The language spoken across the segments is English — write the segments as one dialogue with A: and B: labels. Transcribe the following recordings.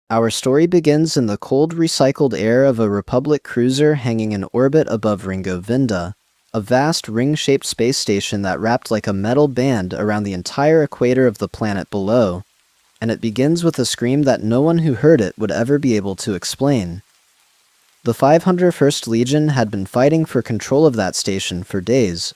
A: Our story begins in the cold, recycled air of a Republic cruiser hanging in orbit above Ringo Vinda, a vast ring-shaped space station that wrapped like a metal band around the entire equator of the planet below, and it begins with a scream that no one who heard it would ever be able to explain. The 501st Legion had been fighting for control of that station for days,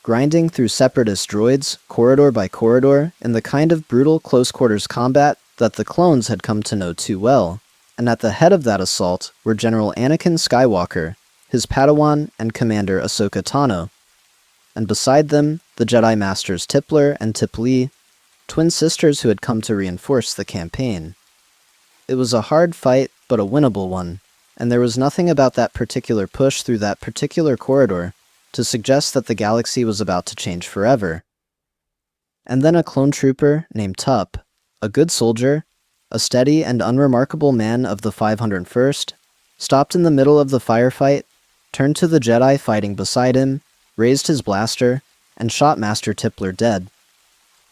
A: grinding through separatist droids, corridor by corridor, in the kind of brutal close-quarters combat that the clones had come to know too well, and at the head of that assault were General Anakin Skywalker, his Padawan, and Commander Ahsoka Tano, and beside them, the Jedi Masters Tipler and Tiplee, twin sisters who had come to reinforce the campaign. It was a hard fight, but a winnable one, and there was nothing about that particular push through that particular corridor to suggest that the galaxy was about to change forever. And then a clone trooper named Tup, a good soldier, a steady and unremarkable man of the 501st, stopped in the middle of the firefight, turned to the Jedi fighting beside him, raised his blaster, and shot Master Tipler dead.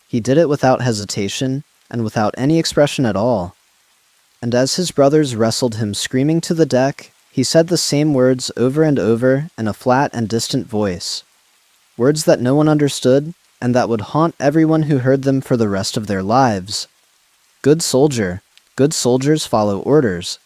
A: He did it without hesitation, and without any expression at all. And as his brothers wrestled him screaming to the deck, he said the same words over and over in a flat and distant voice. Words that no one understood, and that would haunt everyone who heard them for the rest of their lives. Good soldier, good soldiers follow orders.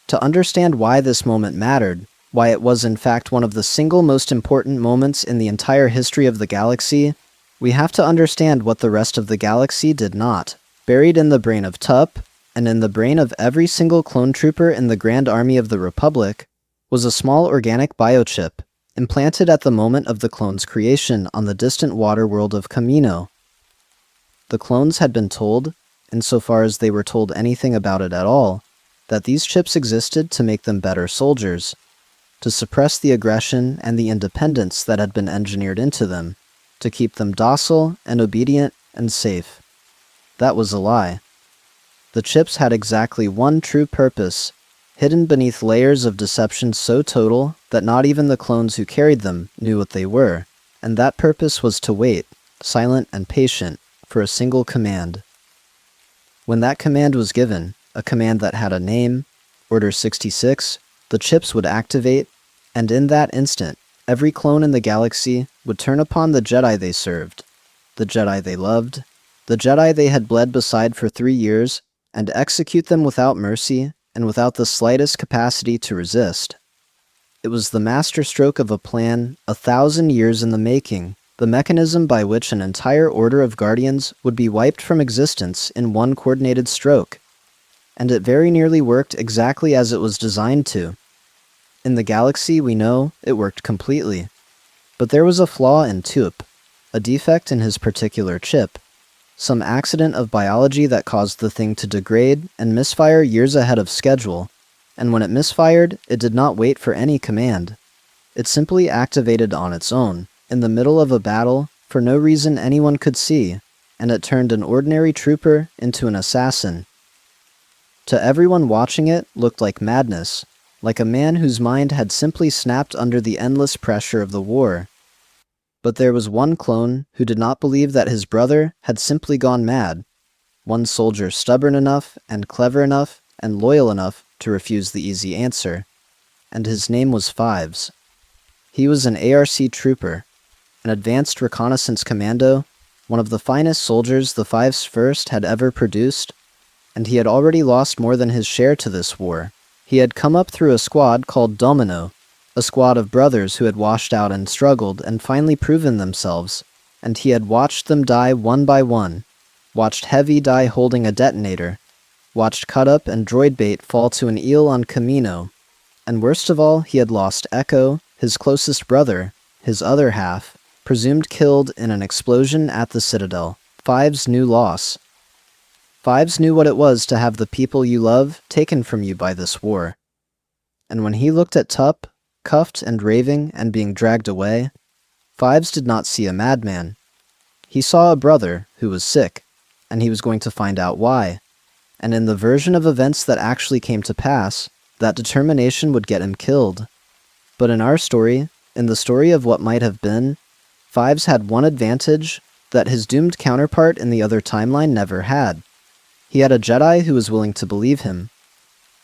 A: To understand why this moment mattered, why it was in fact one of the single most important moments in the entire history of the galaxy, we have to understand what the rest of the galaxy did not. Buried in the brain of Tup, and in the brain of every single clone trooper in the Grand Army of the Republic, was a small organic biochip, implanted at the moment of the clones' creation on the distant water world of Kamino. The clones had been told, insofar as they were told anything about it at all, that these chips existed to make them better soldiers, to suppress the aggression and the independence that had been engineered into them, to keep them docile and obedient and safe. That was a lie. The chips had exactly one true purpose, hidden beneath layers of deception so total that not even the clones who carried them knew what they were, and that purpose was to wait, silent and patient, for a single command. When that command was given, a command that had a name, Order 66, the chips would activate, and in that instant, every clone in the galaxy would turn upon the Jedi they served, the Jedi they loved, the Jedi they had bled beside for 3 years, and execute them without mercy and without the slightest capacity to resist. It was the masterstroke of a plan 1,000 years in the making, the mechanism by which an entire order of guardians would be wiped from existence in one coordinated stroke. And it very nearly worked exactly as it was designed to. In the galaxy, we know, it worked completely. But there was a flaw in Tup, a defect in his particular chip, some accident of biology that caused the thing to degrade and misfire years ahead of schedule, and when it misfired, it did not wait for any command. It simply activated on its own, in the middle of a battle, for no reason anyone could see, and it turned an ordinary trooper into an assassin. To everyone watching it looked like madness, like a man whose mind had simply snapped under the endless pressure of the war. But there was one clone who did not believe that his brother had simply gone mad, one soldier stubborn enough and clever enough and loyal enough to refuse the easy answer, and his name was Fives. He was an ARC trooper, an advanced reconnaissance commando, one of the finest soldiers the 501st had ever produced, and he had already lost more than his share to this war. He had come up through a squad called Domino, a squad of brothers who had washed out and struggled and finally proven themselves, and he had watched them die one by one, watched Heavy die holding a detonator, watched Cut Up and Droid Bait fall to an eel on Kamino, and worst of all, he had lost Echo, his closest brother, his other half, presumed killed in an explosion at the Citadel. Fives knew loss. Fives knew what it was to have the people you love taken from you by this war. And when he looked at Tup, cuffed and raving and being dragged away, Fives did not see a madman. He saw a brother who was sick, and he was going to find out why. And in the version of events that actually came to pass, that determination would get him killed. But in our story, in the story of what might have been, Fives had one advantage that his doomed counterpart in the other timeline never had. He had a Jedi who was willing to believe him.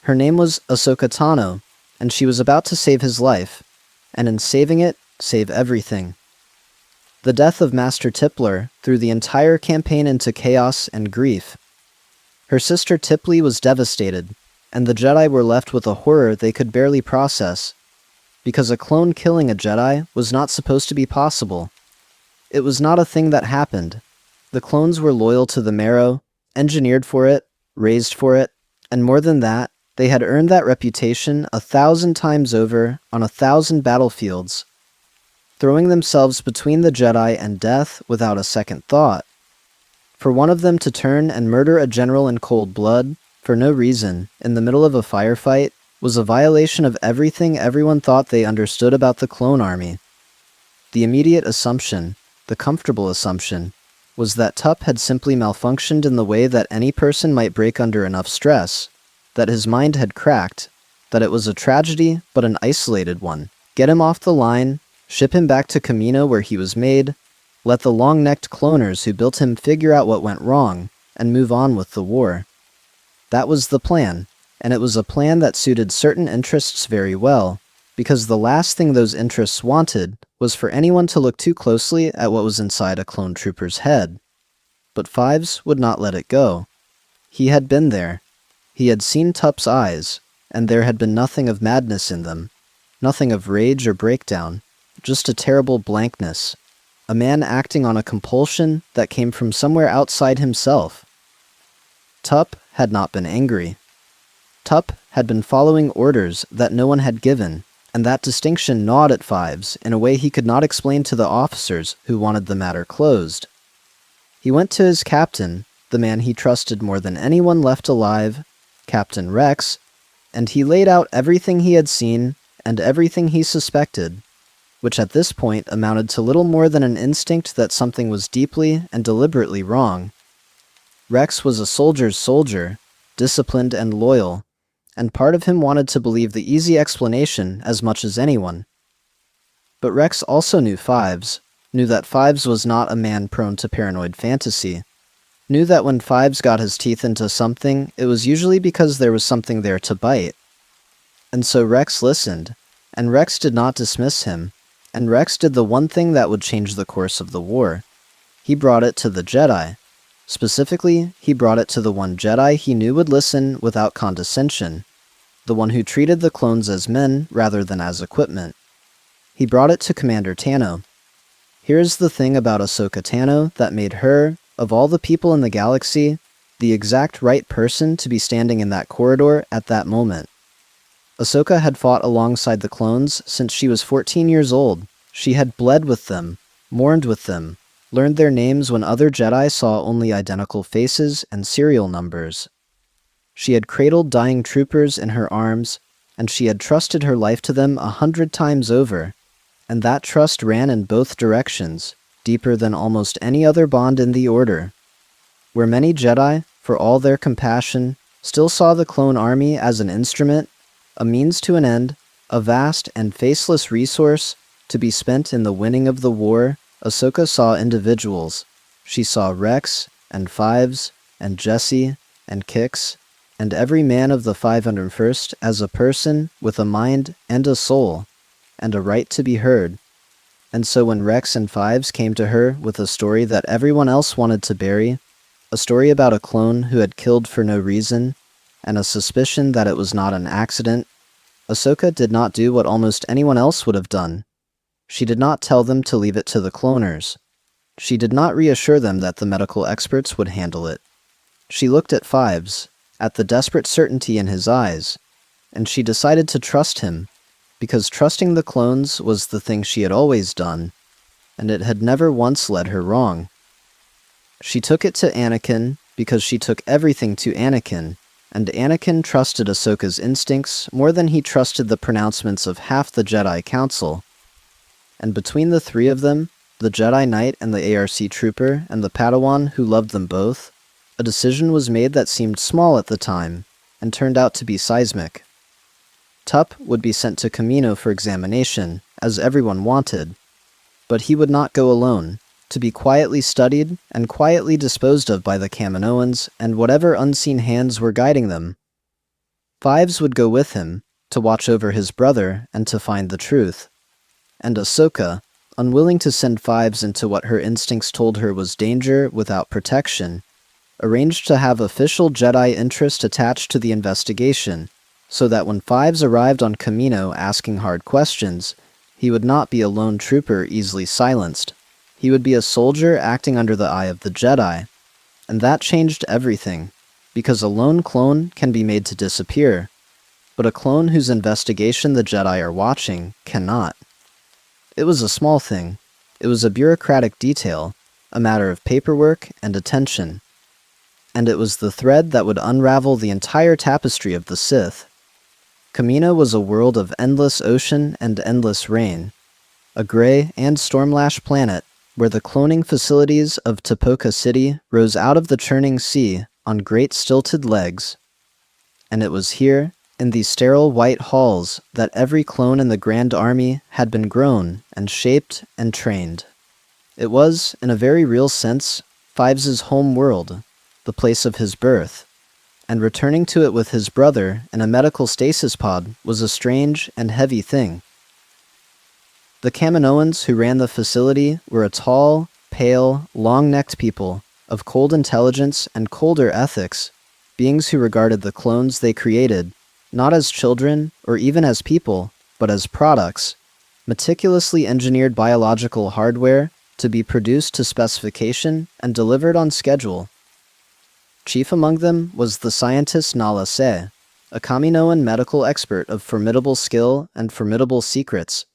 A: Her name was Ahsoka Tano, and she was about to save his life, and in saving it, save everything. The death of Master Tippler threw the entire campaign into chaos and grief. Her sister Tipley was devastated, and the Jedi were left with a horror they could barely process, because a clone killing a Jedi was not supposed to be possible. It was not a thing that happened. The clones were loyal to the marrow, engineered for it, raised for it, and more than that, they had earned that reputation 1,000 times over on 1,000 battlefields, throwing themselves between the Jedi and death without a second thought. For one of them to turn and murder a general in cold blood, for no reason, in the middle of a firefight, was a violation of everything everyone thought they understood about the clone army. The immediate assumption, the comfortable assumption, was that Tup had simply malfunctioned in the way that any person might break under enough stress, that his mind had cracked, that it was a tragedy but an isolated one. Get him off the line, ship him back to Kamino where he was made, let the long-necked cloners who built him figure out what went wrong, and move on with the war. That was the plan, and it was a plan that suited certain interests very well, because the last thing those interests wanted was for anyone to look too closely at what was inside a clone trooper's head. But Fives would not let it go. He had been there. He had seen Tup's eyes, and there had been nothing of madness in them, nothing of rage or breakdown, just a terrible blankness, a man acting on a compulsion that came from somewhere outside himself. Tup had not been angry. Tup had been following orders that no one had given, and that distinction gnawed at Fives in a way he could not explain to the officers who wanted the matter closed. He went to his captain, the man he trusted more than anyone left alive, Captain Rex, and he laid out everything he had seen and everything he suspected, which at this point amounted to little more than an instinct that something was deeply and deliberately wrong. Rex was a soldier's soldier, disciplined and loyal, and part of him wanted to believe the easy explanation as much as anyone. But Rex also knew Fives, knew that Fives was not a man prone to paranoid fantasy, knew that when Fives got his teeth into something, it was usually because there was something there to bite. And so Rex listened, and Rex did not dismiss him, and Rex did the one thing that would change the course of the war. He brought it to the Jedi. Specifically, he brought it to the one Jedi he knew would listen without condescension, the one who treated the clones as men rather than as equipment. He brought it to Commander Tano. Here is the thing about Ahsoka Tano that made her, of all the people in the galaxy, the exact right person to be standing in that corridor at that moment. Ahsoka had fought alongside the clones since she was 14 years old. She had bled with them, mourned with them, learned their names when other Jedi saw only identical faces and serial numbers. She had cradled dying troopers in her arms, and she had trusted her life to them 100 times over, and that trust ran in both directions, deeper than almost any other bond in the Order. Where many Jedi, for all their compassion, still saw the clone army as an instrument, a means to an end, a vast and faceless resource to be spent in the winning of the war, Ahsoka saw individuals. She saw Rex, and Fives, and Jesse, and Kix, and every man of the 501st as a person with a mind and a soul, and a right to be heard. And so when Rex and Fives came to her with a story that everyone else wanted to bury, a story about a clone who had killed for no reason, and a suspicion that it was not an accident, Ahsoka did not do what almost anyone else would have done. She did not tell them to leave it to the cloners. She did not reassure them that the medical experts would handle it. She looked at Fives, at the desperate certainty in his eyes, and she decided to trust him, because trusting the clones was the thing she had always done, and it had never once led her wrong. She took it to Anakin because she took everything to Anakin, and Anakin trusted Ahsoka's instincts more than he trusted the pronouncements of half the Jedi Council. And between the three of them, the Jedi Knight and the ARC Trooper and the Padawan who loved them both, a decision was made that seemed small at the time, and turned out to be seismic. Tup would be sent to Kamino for examination, as everyone wanted, but he would not go alone. to be quietly studied and quietly disposed of by the Kaminoans and whatever unseen hands were guiding them. Fives would go with him, to watch over his brother and to find the truth. And Ahsoka, unwilling to send Fives into what her instincts told her was danger without protection, arranged to have official Jedi interest attached to the investigation, so that when Fives arrived on Kamino asking hard questions, he would not be a lone trooper easily silenced. He would be a soldier acting under the eye of the Jedi. And that changed everything, because a lone clone can be made to disappear, but a clone whose investigation the Jedi are watching cannot. It was a small thing. It was a bureaucratic detail, a matter of paperwork and attention. And it was the thread that would unravel the entire tapestry of the Sith. Kamino was a world of endless ocean and endless rain, a gray and storm-lashed planet where the cloning facilities of Tapoka City rose out of the churning sea on great stilted legs. And it was here, in these sterile white halls, that every clone in the Grand Army had been grown and shaped and trained. It was, in a very real sense, Fives' home world, the place of his birth, and returning to it with his brother in a medical stasis pod was a strange and heavy thing. The Kaminoans who ran the facility were a tall, pale, long-necked people of cold intelligence and colder ethics, beings who regarded the clones they created not as children or even as people, but as products, meticulously engineered biological hardware to be produced to specification and delivered on schedule. Chief among them was the scientist Nala Se, a Kaminoan medical expert of formidable skill and formidable secrets,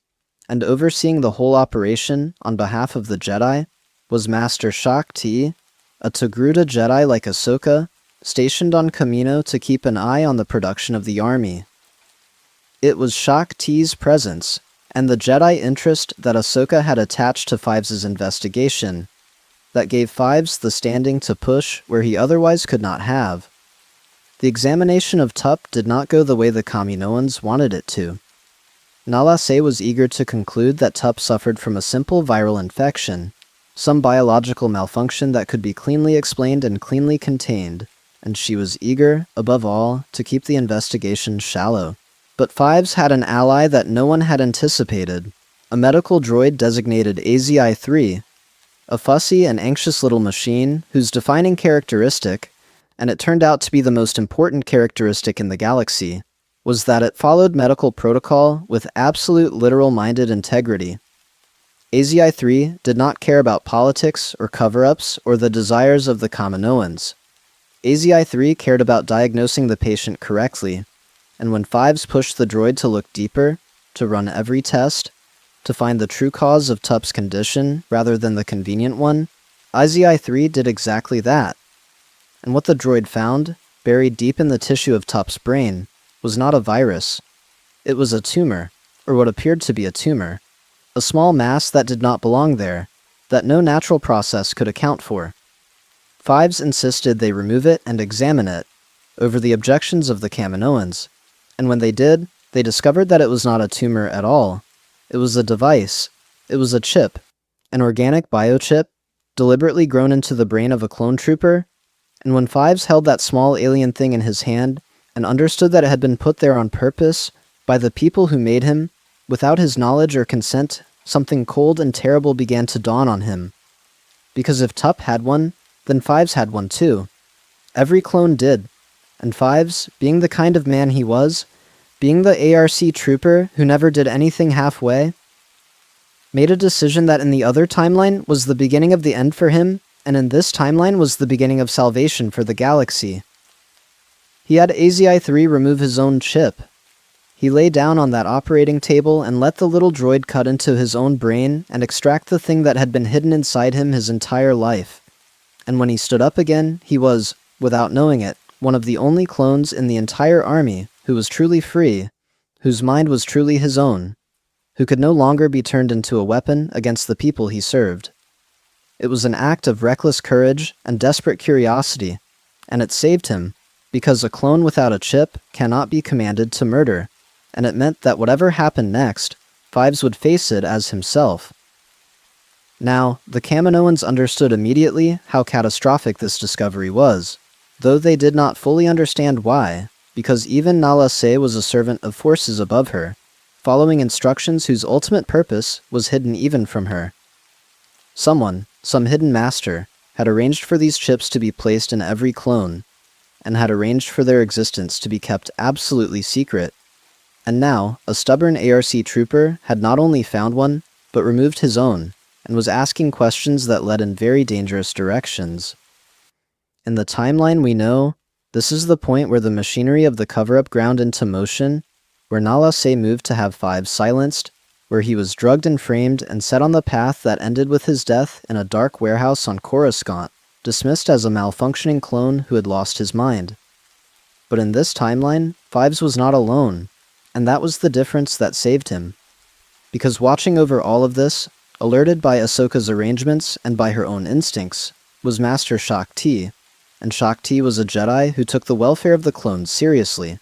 A: and overseeing the whole operation on behalf of the Jedi was Master Shak Ti, a Togruta Jedi like Ahsoka, stationed on Kamino to keep an eye on the production of the army. It was Shak Ti's presence, and the Jedi interest that Ahsoka had attached to Fives' investigation, that gave Fives the standing to push where he otherwise could not have. The examination of Tup did not go the way the Kaminoans wanted it to. Nala Se was eager to conclude that Tup suffered from a simple viral infection, some biological malfunction that could be cleanly explained and cleanly contained, and she was eager, above all, to keep the investigation shallow. But Fives had an ally that no one had anticipated, a medical droid designated AZI-3, a fussy and anxious little machine whose defining characteristic, and it turned out to be the most important characteristic in the galaxy, was that it followed medical protocol with absolute literal-minded integrity. AZI-3 did not care about politics or cover-ups or the desires of the Kaminoans. AZI-3 cared about diagnosing the patient correctly, and when Fives pushed the droid to look deeper, to run every test, to find the true cause of Tup's condition rather than the convenient one, AZI-3 did exactly that. And what the droid found, buried deep in the tissue of Tup's brain, was not a virus. It was a tumor, or what appeared to be a tumor, a small mass that did not belong there, that no natural process could account for. Fives insisted they remove it and examine it, over the objections of the Kaminoans, and when they did, they discovered that it was not a tumor at all. It was a device. It was a chip, an organic biochip, deliberately grown into the brain of a clone trooper, and when Fives held that small alien thing in his hand and understood that it had been put there on purpose by the people who made him, without his knowledge or consent, something cold and terrible began to dawn on him. Because if Tup had one, then Fives had one too. Every clone did, and Fives, being the kind of man he was, being the ARC trooper who never did anything halfway, made a decision that in the other timeline was the beginning of the end for him, and in this timeline was the beginning of salvation for the galaxy. He had AZI-3 remove his own chip. He lay down on that operating table and let the little droid cut into his own brain and extract the thing that had been hidden inside him his entire life. And when he stood up again, he was, without knowing it, one of the only clones in the entire army who was truly free, whose mind was truly his own, who could no longer be turned into a weapon against the people he served. It was an act of reckless courage and desperate curiosity, and it saved him, because a clone without a chip cannot be commanded to murder, and it meant that whatever happened next, Fives would face it as himself. Now, the Kaminoans understood immediately how catastrophic this discovery was, though they did not fully understand why, because even Nala Se was a servant of forces above her, following instructions whose ultimate purpose was hidden even from her. Someone, some hidden master, had arranged for these chips to be placed in every clone, and had arranged for their existence to be kept absolutely secret. And now, a stubborn ARC trooper had not only found one, but removed his own, and was asking questions that led in very dangerous directions. In the timeline we know, this is the point where the machinery of the cover-up ground into motion, where Nala Se moved to have Fives silenced, where he was drugged and framed and set on the path that ended with his death in a dark warehouse on Coruscant, dismissed as a malfunctioning clone who had lost his mind. But in this timeline, Fives was not alone, and that was the difference that saved him. Because watching over all of this, alerted by Ahsoka's arrangements and by her own instincts, was Master Shaak Ti, and Shaak Ti was a Jedi who took the welfare of the clones seriously.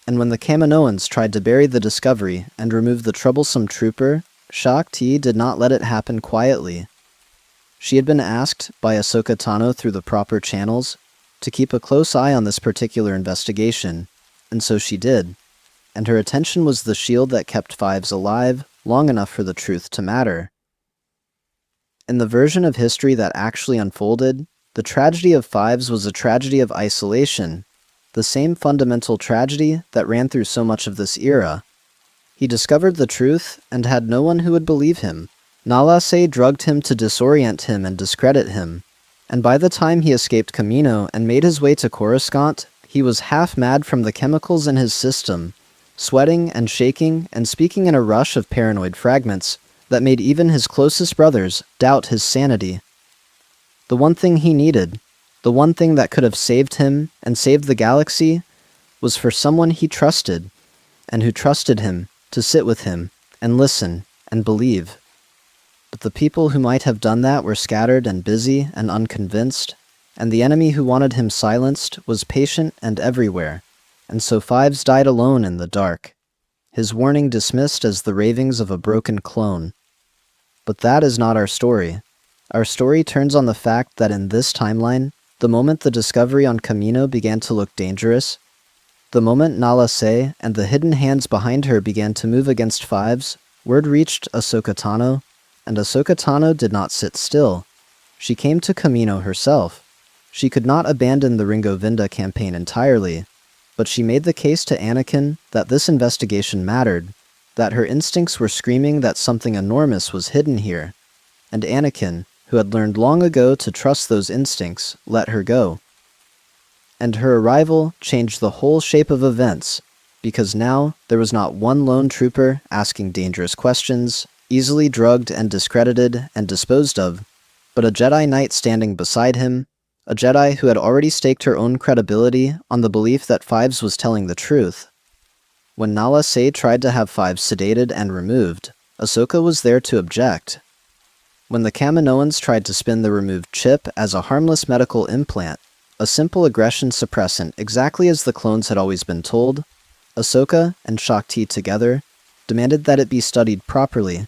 A: And when the Kaminoans tried to bury the discovery and remove the troublesome trooper, Shaak Ti did not let it happen quietly. She had been asked by Ahsoka Tano through the proper channels to keep a close eye on this particular investigation, and so she did. And her attention was the shield that kept Fives alive long enough for the truth to matter. In the version of history that actually unfolded, the tragedy of Fives was a tragedy of isolation, the same fundamental tragedy that ran through so much of this era. He discovered the truth and had no one who would believe him. Nala Se drugged him to disorient him and discredit him, and by the time he escaped Kamino and made his way to Coruscant, he was half mad from the chemicals in his system, sweating and shaking and speaking in a rush of paranoid fragments that made even his closest brothers doubt his sanity. The one thing he needed, the one thing that could have saved him and saved the galaxy, was for someone he trusted, and who trusted him, to sit with him, and listen, and believe. But the people who might have done that were scattered and busy and unconvinced, and the enemy who wanted him silenced was patient and everywhere, and so Fives died alone in the dark, his warning dismissed as the ravings of a broken clone. But that is not our story. Our story turns on the fact that in this timeline, the moment the discovery on Kamino began to look dangerous, the moment Nala Se and the hidden hands behind her began to move against Fives, word reached Ahsoka Tano, and Ahsoka Tano did not sit still. She came to Kamino herself. She could not abandon the Ringo Vinda campaign entirely, but she made the case to Anakin that this investigation mattered, that her instincts were screaming that something enormous was hidden here, and Anakin, who had learned long ago to trust those instincts, let her go. And her arrival changed the whole shape of events, because now there was not one lone trooper asking dangerous questions, easily drugged and discredited and disposed of, but a Jedi Knight standing beside him, a Jedi who had already staked her own credibility on the belief that Fives was telling the truth. When Nala Se tried to have Fives sedated and removed, Ahsoka was there to object. When the Kaminoans tried to spin the removed chip as a harmless medical implant, a simple aggression suppressant exactly as the clones had always been told, Ahsoka and Shaak Ti together demanded that it be studied properly,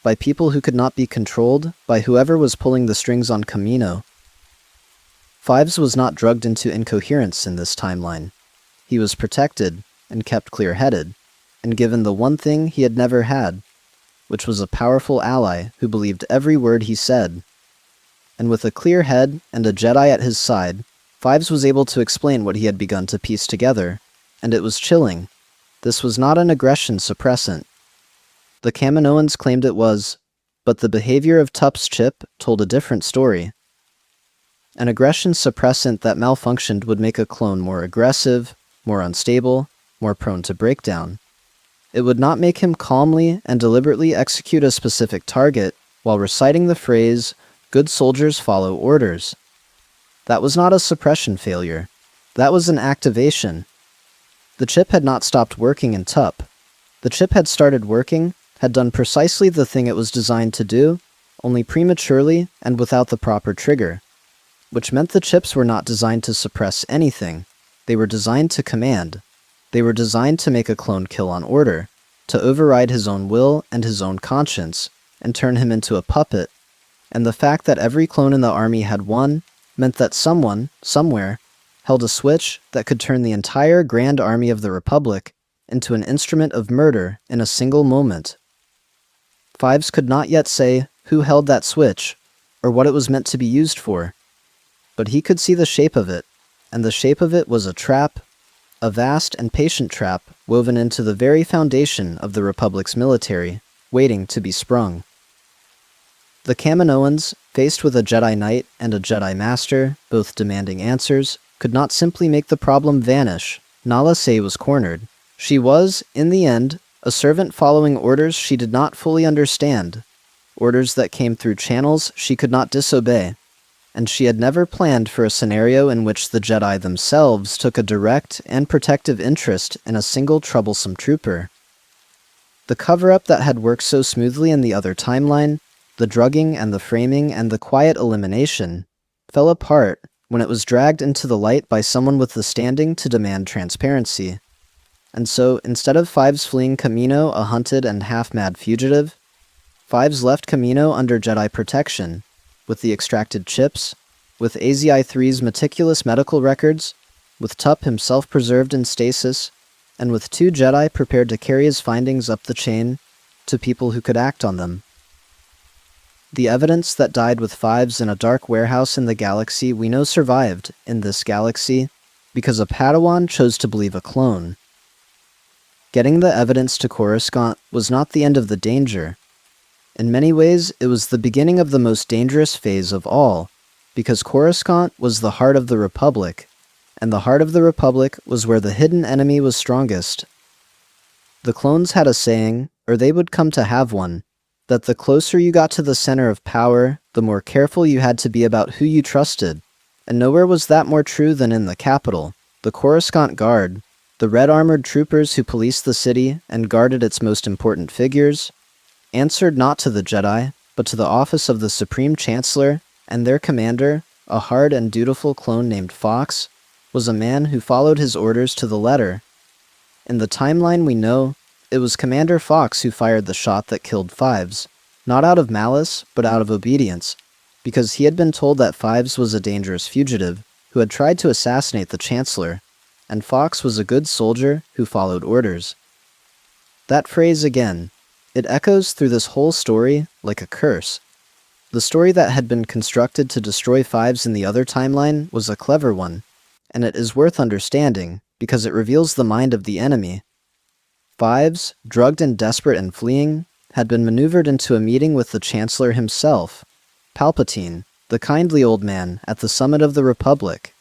A: by people who could not be controlled by whoever was pulling the strings on Kamino. Fives was not drugged into incoherence in this timeline. He was protected and kept clear-headed, and given the one thing he had never had, which was a powerful ally who believed every word he said. And with a clear head and a Jedi at his side, Fives was able to explain what he had begun to piece together, and it was chilling. This was not an aggression suppressant. The Kaminoans claimed it was, but the behavior of Tup's chip told a different story. An aggression suppressant that malfunctioned would make a clone more aggressive, more unstable, more prone to breakdown. It would not make him calmly and deliberately execute a specific target while reciting the phrase, "Good soldiers follow orders." That was not a suppression failure. That was an activation. The chip had not stopped working in Tup. The chip had started working, had done precisely the thing it was designed to do, only prematurely and without the proper trigger, which meant the chips were not designed to suppress anything. They were designed to command. They were designed to make a clone kill on order, to override his own will and his own conscience, and turn him into a puppet. and the fact that every clone in the army had one meant that someone, somewhere, held a switch that could turn the entire Grand Army of the Republic into an instrument of murder in a single moment. Fives could not yet say who held that switch, or what it was meant to be used for, but he could see the shape of it, and the shape of it was a trap, a vast and patient trap woven into the very foundation of the Republic's military, waiting to be sprung. The Kaminoans, faced with a Jedi Knight and a Jedi Master, both demanding answers, could not simply make the problem vanish. Nala Se was cornered. She was, in the end, a servant following orders she did not fully understand, orders that came through channels she could not disobey, and she had never planned for a scenario in which the Jedi themselves took a direct and protective interest in a single troublesome trooper. The cover-up that had worked so smoothly in the other timeline, the drugging and the framing and the quiet elimination, fell apart when it was dragged into the light by someone with the standing to demand transparency. And so, instead of Fives fleeing Kamino a hunted and half-mad fugitive, Fives left Kamino under Jedi protection, with the extracted chips, with AZI-3's meticulous medical records, with Tup himself preserved in stasis, and with 2 Jedi prepared to carry his findings up the chain to people who could act on them. The evidence that died with Fives in a dark warehouse in the galaxy we know survived in this galaxy because a Padawan chose to believe a clone. Getting the evidence to Coruscant was not the end of the danger. In many ways, it was the beginning of the most dangerous phase of all, because Coruscant was the heart of the Republic, and the heart of the Republic was where the hidden enemy was strongest. The clones had a saying, or they would come to have one, that the closer you got to the center of power, the more careful you had to be about who you trusted, and nowhere was that more true than in the capital. The Coruscant Guard, the red-armored troopers who policed the city and guarded its most important figures, answered not to the Jedi, but to the office of the Supreme Chancellor, and their commander, a hard and dutiful clone named Fox, was a man who followed his orders to the letter. In the timeline we know, it was Commander Fox who fired the shot that killed Fives, not out of malice, but out of obedience, because he had been told that Fives was a dangerous fugitive who had tried to assassinate the Chancellor, and Fox was a good soldier who followed orders. That phrase again, it echoes through this whole story like a curse. The story that had been constructed to destroy Fives in the other timeline was a clever one, and it is worth understanding because it reveals the mind of the enemy. Fives, drugged and desperate and fleeing, had been maneuvered into a meeting with the Chancellor himself, Palpatine, the kindly old man at the summit of the Republic.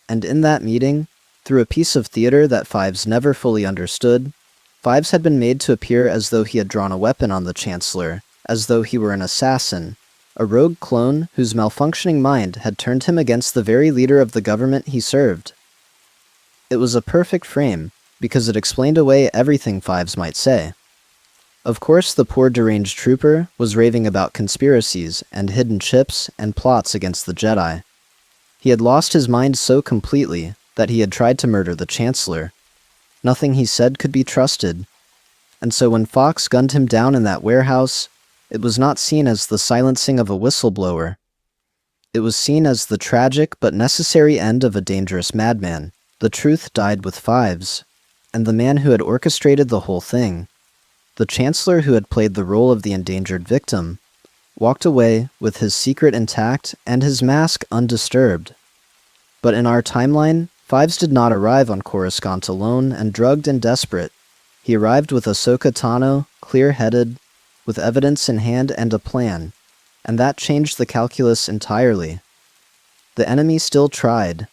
A: And in that meeting, through a piece of theater that Fives never fully understood, Fives had been made to appear as though he had drawn a weapon on the Chancellor, as though he were an assassin, a rogue clone whose malfunctioning mind had turned him against the very leader of the government he served. It was a perfect frame, because it explained away everything Fives might say. Of course, the poor deranged trooper was raving about conspiracies and hidden chips and plots against the Jedi. He had lost his mind so completely that he had tried to murder the Chancellor. Nothing he said could be trusted. And so when Fox gunned him down in that warehouse, it was not seen as the silencing of a whistleblower. It was seen as the tragic but necessary end of a dangerous madman. The truth died with Fives, and the man who had orchestrated the whole thing, the Chancellor who had played the role of the endangered victim, walked away with his secret intact and his mask undisturbed. But in our timeline, Fives did not arrive on Coruscant alone and drugged and desperate. He arrived with Ahsoka Tano, clear-headed, with evidence in hand and a plan, and that changed the calculus entirely. The enemy still tried.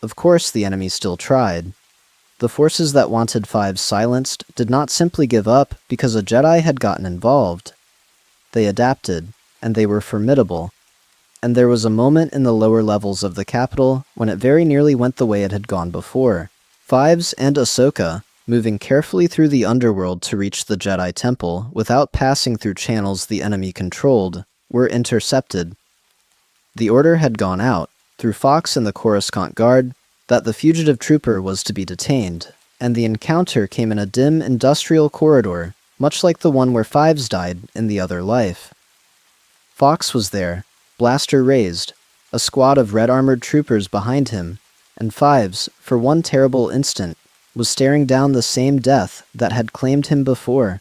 A: Of course the enemy still tried. The forces that wanted Fives silenced did not simply give up because a Jedi had gotten involved. They adapted, and they were formidable. And there was a moment in the lower levels of the capital when it very nearly went the way it had gone before. Fives and Ahsoka, moving carefully through the underworld to reach the Jedi Temple without passing through channels the enemy controlled, were intercepted. The order had gone out, through Fox and the Coruscant Guard, that the fugitive trooper was to be detained, and the encounter came in a dim industrial corridor, much like the one where Fives died in the other life. Fox was there, blaster raised, a squad of red-armored troopers behind him, and Fives, for one terrible instant, was staring down the same death that had claimed him before.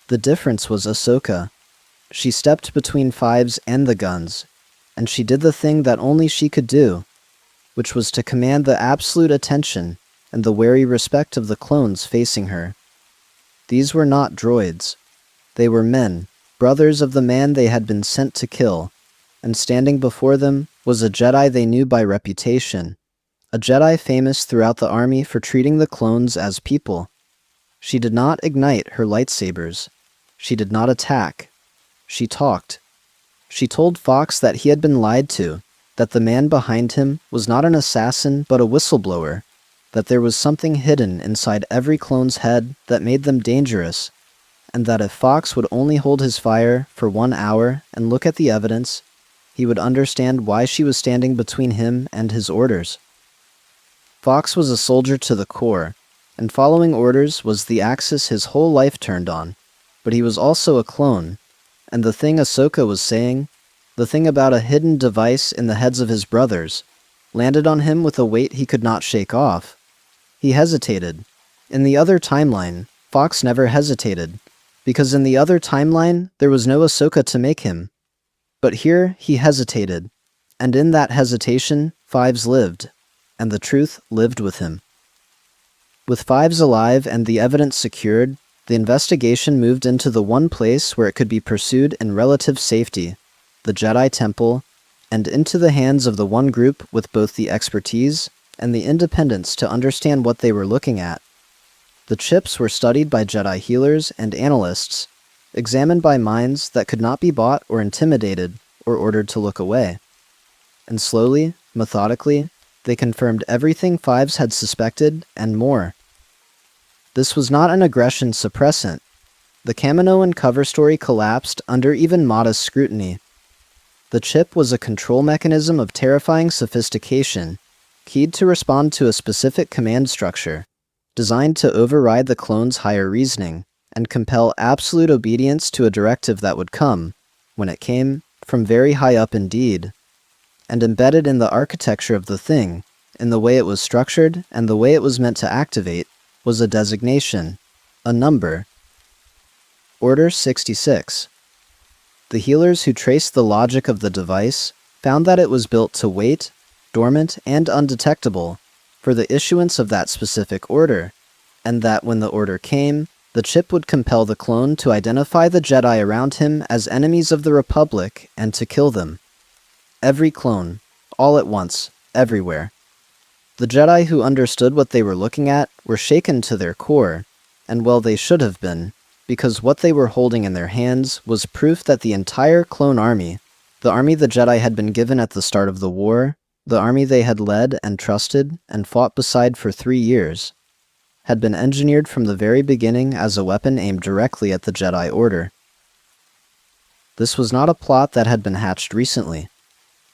A: The difference was Ahsoka. She stepped between Fives and the guns, and she did the thing that only she could do, which was to command the absolute attention and the wary respect of the clones facing her. These were not droids. They were men, brothers of the man they had been sent to kill, and standing before them was a Jedi they knew by reputation, a Jedi famous throughout the army for treating the clones as people. She did not ignite her lightsabers. She did not attack. She talked. She told Fox that he had been lied to, that the man behind him was not an assassin but a whistleblower, that there was something hidden inside every clone's head that made them dangerous, and that if Fox would only hold his fire for 1 hour and look at the evidence, he would understand why she was standing between him and his orders. Fox was a soldier to the core, and following orders was the axis his whole life turned on, but he was also a clone, and the thing Ahsoka was saying, the thing about a hidden device in the heads of his brothers, landed on him with a weight he could not shake off. He hesitated. In the other timeline, Fox never hesitated, because in the other timeline there was no Ahsoka to make him. But here he hesitated, and in that hesitation, Fives lived, and the truth lived with him. With Fives alive and the evidence secured, the investigation moved into the one place where it could be pursued in relative safety, the Jedi Temple, and into the hands of the one group with both the expertise and the independence to understand what they were looking at. The chips were studied by Jedi healers and analysts, examined by minds that could not be bought or intimidated or ordered to look away. And slowly, methodically, they confirmed everything Fives had suspected and more. This was not an aggression suppressant. The Kaminoan cover story collapsed under even modest scrutiny. The chip was a control mechanism of terrifying sophistication, keyed to respond to a specific command structure, designed to override the clone's higher reasoning and compel absolute obedience to a directive that would come, when it came, from very high up indeed. And embedded in the architecture of the thing, in the way it was structured and the way it was meant to activate, was a designation, a number. Order 66. The healers who traced the logic of the device found that it was built to wait, dormant and undetectable, for the issuance of that specific order, and that when the order came, the chip would compel the clone to identify the Jedi around him as enemies of the Republic and to kill them. Every clone, all at once, everywhere. The Jedi who understood what they were looking at were shaken to their core, and well they should have been, because what they were holding in their hands was proof that the entire clone army, the army the Jedi had been given at the start of the war, the army they had led and trusted and fought beside for 3 years, had been engineered from the very beginning as a weapon aimed directly at the Jedi Order. This was not a plot that had been hatched recently.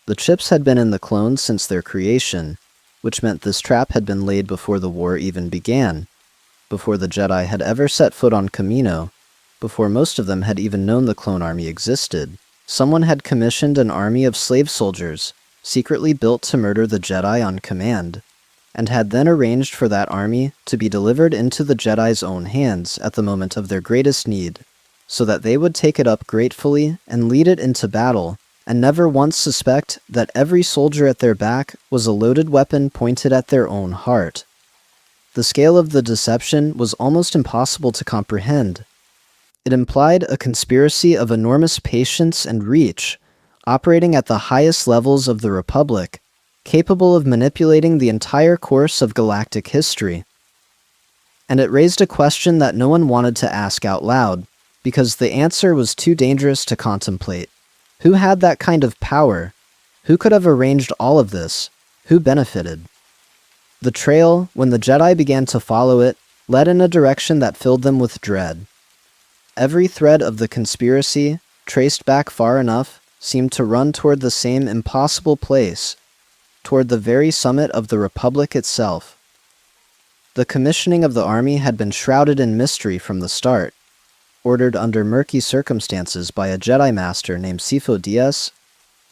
A: The chips had been in the clones since their creation, which meant this trap had been laid before the war even began, before the Jedi had ever set foot on Kamino, before most of them had even known the clone army existed. Someone had commissioned an army of slave soldiers, secretly built to murder the Jedi on command, and had then arranged for that army to be delivered into the Jedi's own hands at the moment of their greatest need, so that they would take it up gratefully and lead it into battle, and never once suspect that every soldier at their back was a loaded weapon pointed at their own heart. The scale of the deception was almost impossible to comprehend. It implied a conspiracy of enormous patience and reach, operating at the highest levels of the Republic, capable of manipulating the entire course of galactic history. And it raised a question that no one wanted to ask out loud, because the answer was too dangerous to contemplate. Who had that kind of power? Who could have arranged all of this? Who benefited? The trail, when the Jedi began to follow it, led in a direction that filled them with dread. Every thread of the conspiracy, traced back far enough, seemed to run toward the same impossible place, toward the very summit of the Republic itself. The commissioning of the army had been shrouded in mystery from the start. ordered under murky circumstances by a Jedi Master named Sifo Dyas,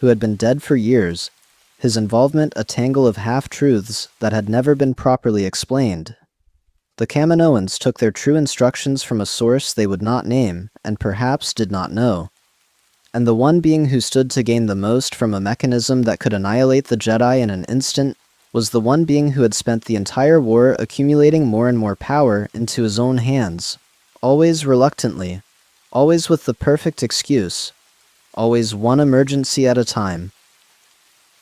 A: who had been dead for years, his involvement a tangle of half-truths that had never been properly explained. The Kaminoans took their true instructions from a source they would not name and perhaps did not know. And the one being who stood to gain the most from a mechanism that could annihilate the Jedi in an instant was the one being who had spent the entire war accumulating more and more power into his own hands, always reluctantly, always with the perfect excuse, always one emergency at a time.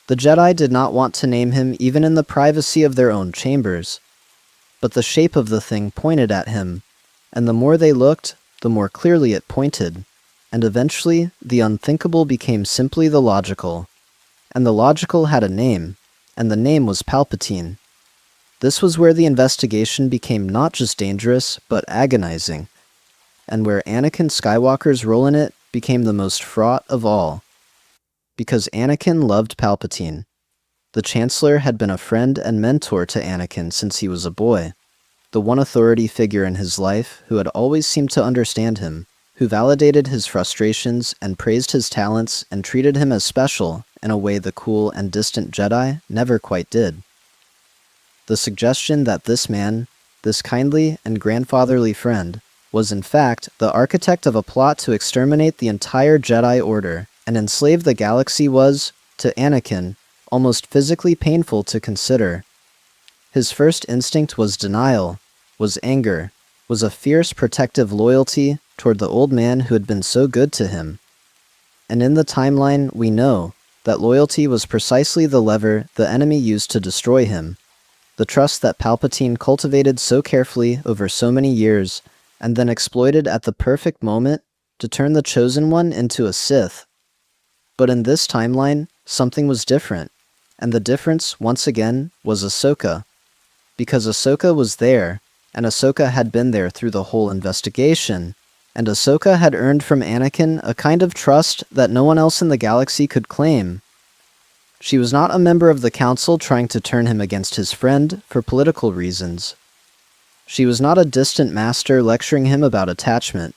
A: The Jedi did not want to name him even in the privacy of their own chambers, but the shape of the thing pointed at him, and the more they looked, the more clearly it pointed, and eventually the unthinkable became simply the logical, and the logical had a name, and the name was Palpatine. This was where the investigation became not just dangerous, but agonizing, and where Anakin Skywalker's role in it became the most fraught of all. Because Anakin loved Palpatine. The Chancellor had been a friend and mentor to Anakin since he was a boy, the one authority figure in his life who had always seemed to understand him, who validated his frustrations and praised his talents and treated him as special in a way the cool and distant Jedi never quite did. The suggestion that this man, this kindly and grandfatherly friend, was in fact the architect of a plot to exterminate the entire Jedi Order and enslave the galaxy was, to Anakin, almost physically painful to consider. His first instinct was denial, was anger, was a fierce protective loyalty toward the old man who had been so good to him. And in the timeline, we know that loyalty was precisely the lever the enemy used to destroy him. The trust that Palpatine cultivated so carefully over so many years, and then exploited at the perfect moment to turn the Chosen One into a Sith. But in this timeline, something was different, and the difference, once again, was Ahsoka. Because Ahsoka was there, and Ahsoka had been there through the whole investigation, and Ahsoka had earned from Anakin a kind of trust that no one else in the galaxy could claim. She was not a member of the Council trying to turn him against his friend for political reasons. She was not a distant master lecturing him about attachment.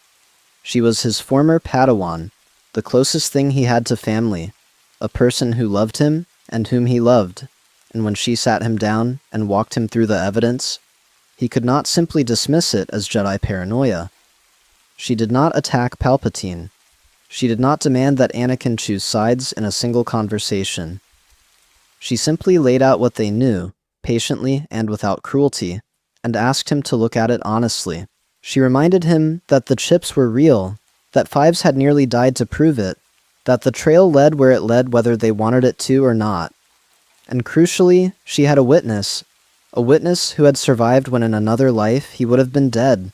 A: She was his former Padawan, the closest thing he had to family, a person who loved him and whom he loved, and when she sat him down and walked him through the evidence, he could not simply dismiss it as Jedi paranoia. She did not attack Palpatine. She did not demand that Anakin choose sides in a single conversation. She simply laid out what they knew, patiently and without cruelty, and asked him to look at it honestly. She reminded him that the chips were real, that Fives had nearly died to prove it, that the trail led where it led whether they wanted it to or not. And crucially, she had a witness who had survived when in another life he would have been dead.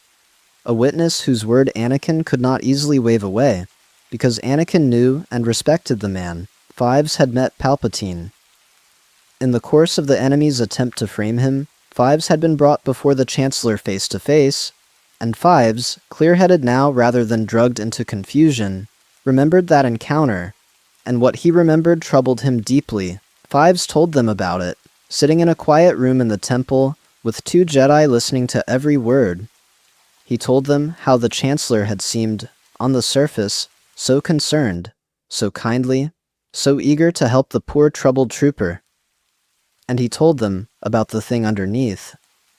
A: A witness whose word Anakin could not easily wave away, because Anakin knew and respected the man. Fives had met Palpatine. In the course of the enemy's attempt to frame him, Fives had been brought before the Chancellor face to face, and Fives, clear-headed now rather than drugged into confusion, remembered that encounter, and what he remembered troubled him deeply. Fives told them about it, sitting in a quiet room in the temple, with 2 Jedi listening to every word. He told them how the Chancellor had seemed, on the surface, so concerned, so kindly, so eager to help the poor troubled trooper. And he told them about the thing underneath,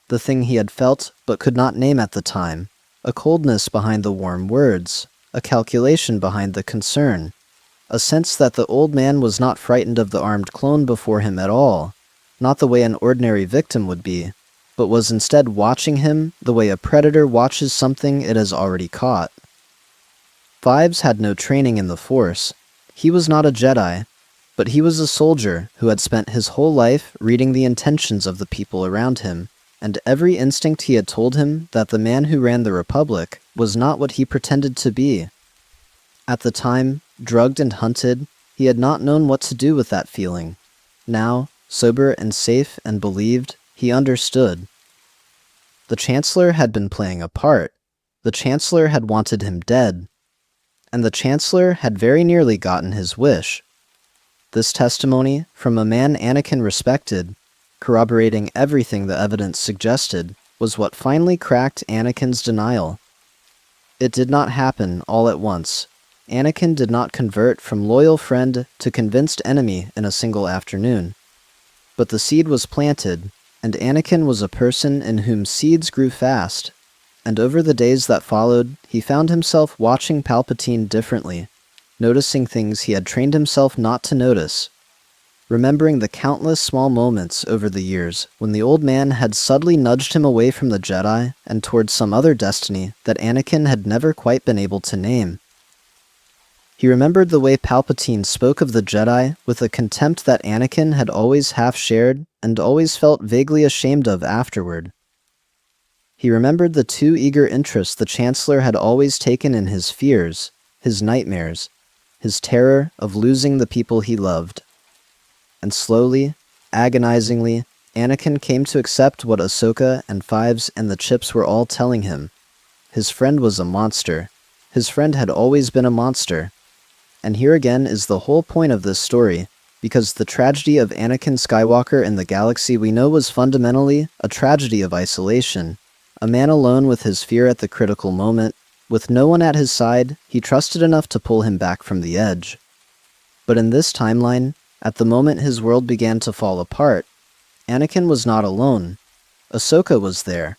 A: the thing he had felt but could not name at the time, a coldness behind the warm words, a calculation behind the concern, a sense that the old man was not frightened of the armed clone before him at all, not the way an ordinary victim would be, but was instead watching him the way a predator watches something it has already caught. Fives had no training in the Force. He was not a Jedi, but he was a soldier who had spent his whole life reading the intentions of the people around him, and every instinct he had told him that the man who ran the Republic was not what he pretended to be. At the time, drugged and hunted, he had not known what to do with that feeling. Now, sober and safe and believed, he understood. The Chancellor had been playing a part. The Chancellor had wanted him dead. And the Chancellor had very nearly gotten his wish. This testimony, from a man Anakin respected, corroborating everything the evidence suggested, was what finally cracked Anakin's denial. It did not happen all at once. Anakin did not convert from loyal friend to convinced enemy in a single afternoon. But the seed was planted, and Anakin was a person in whom seeds grew fast, and over the days that followed, he found himself watching Palpatine differently, noticing things he had trained himself not to notice, remembering the countless small moments over the years when the old man had subtly nudged him away from the Jedi and towards some other destiny that Anakin had never quite been able to name. He remembered the way Palpatine spoke of the Jedi with a contempt that Anakin had always half shared and always felt vaguely ashamed of afterward. He remembered the too eager interest the Chancellor had always taken in his fears, his nightmares, his terror of losing the people he loved. And slowly, agonizingly, Anakin came to accept what Ahsoka and Fives and the Chips were all telling him. His friend was a monster. His friend had always been a monster. And here again is the whole point of this story, because the tragedy of Anakin Skywalker in the galaxy we know was fundamentally a tragedy of isolation. A man alone with his fear at the critical moment, with no one at his side he trusted enough to pull him back from the edge. But in this timeline, at the moment his world began to fall apart, Anakin was not alone. Ahsoka was there.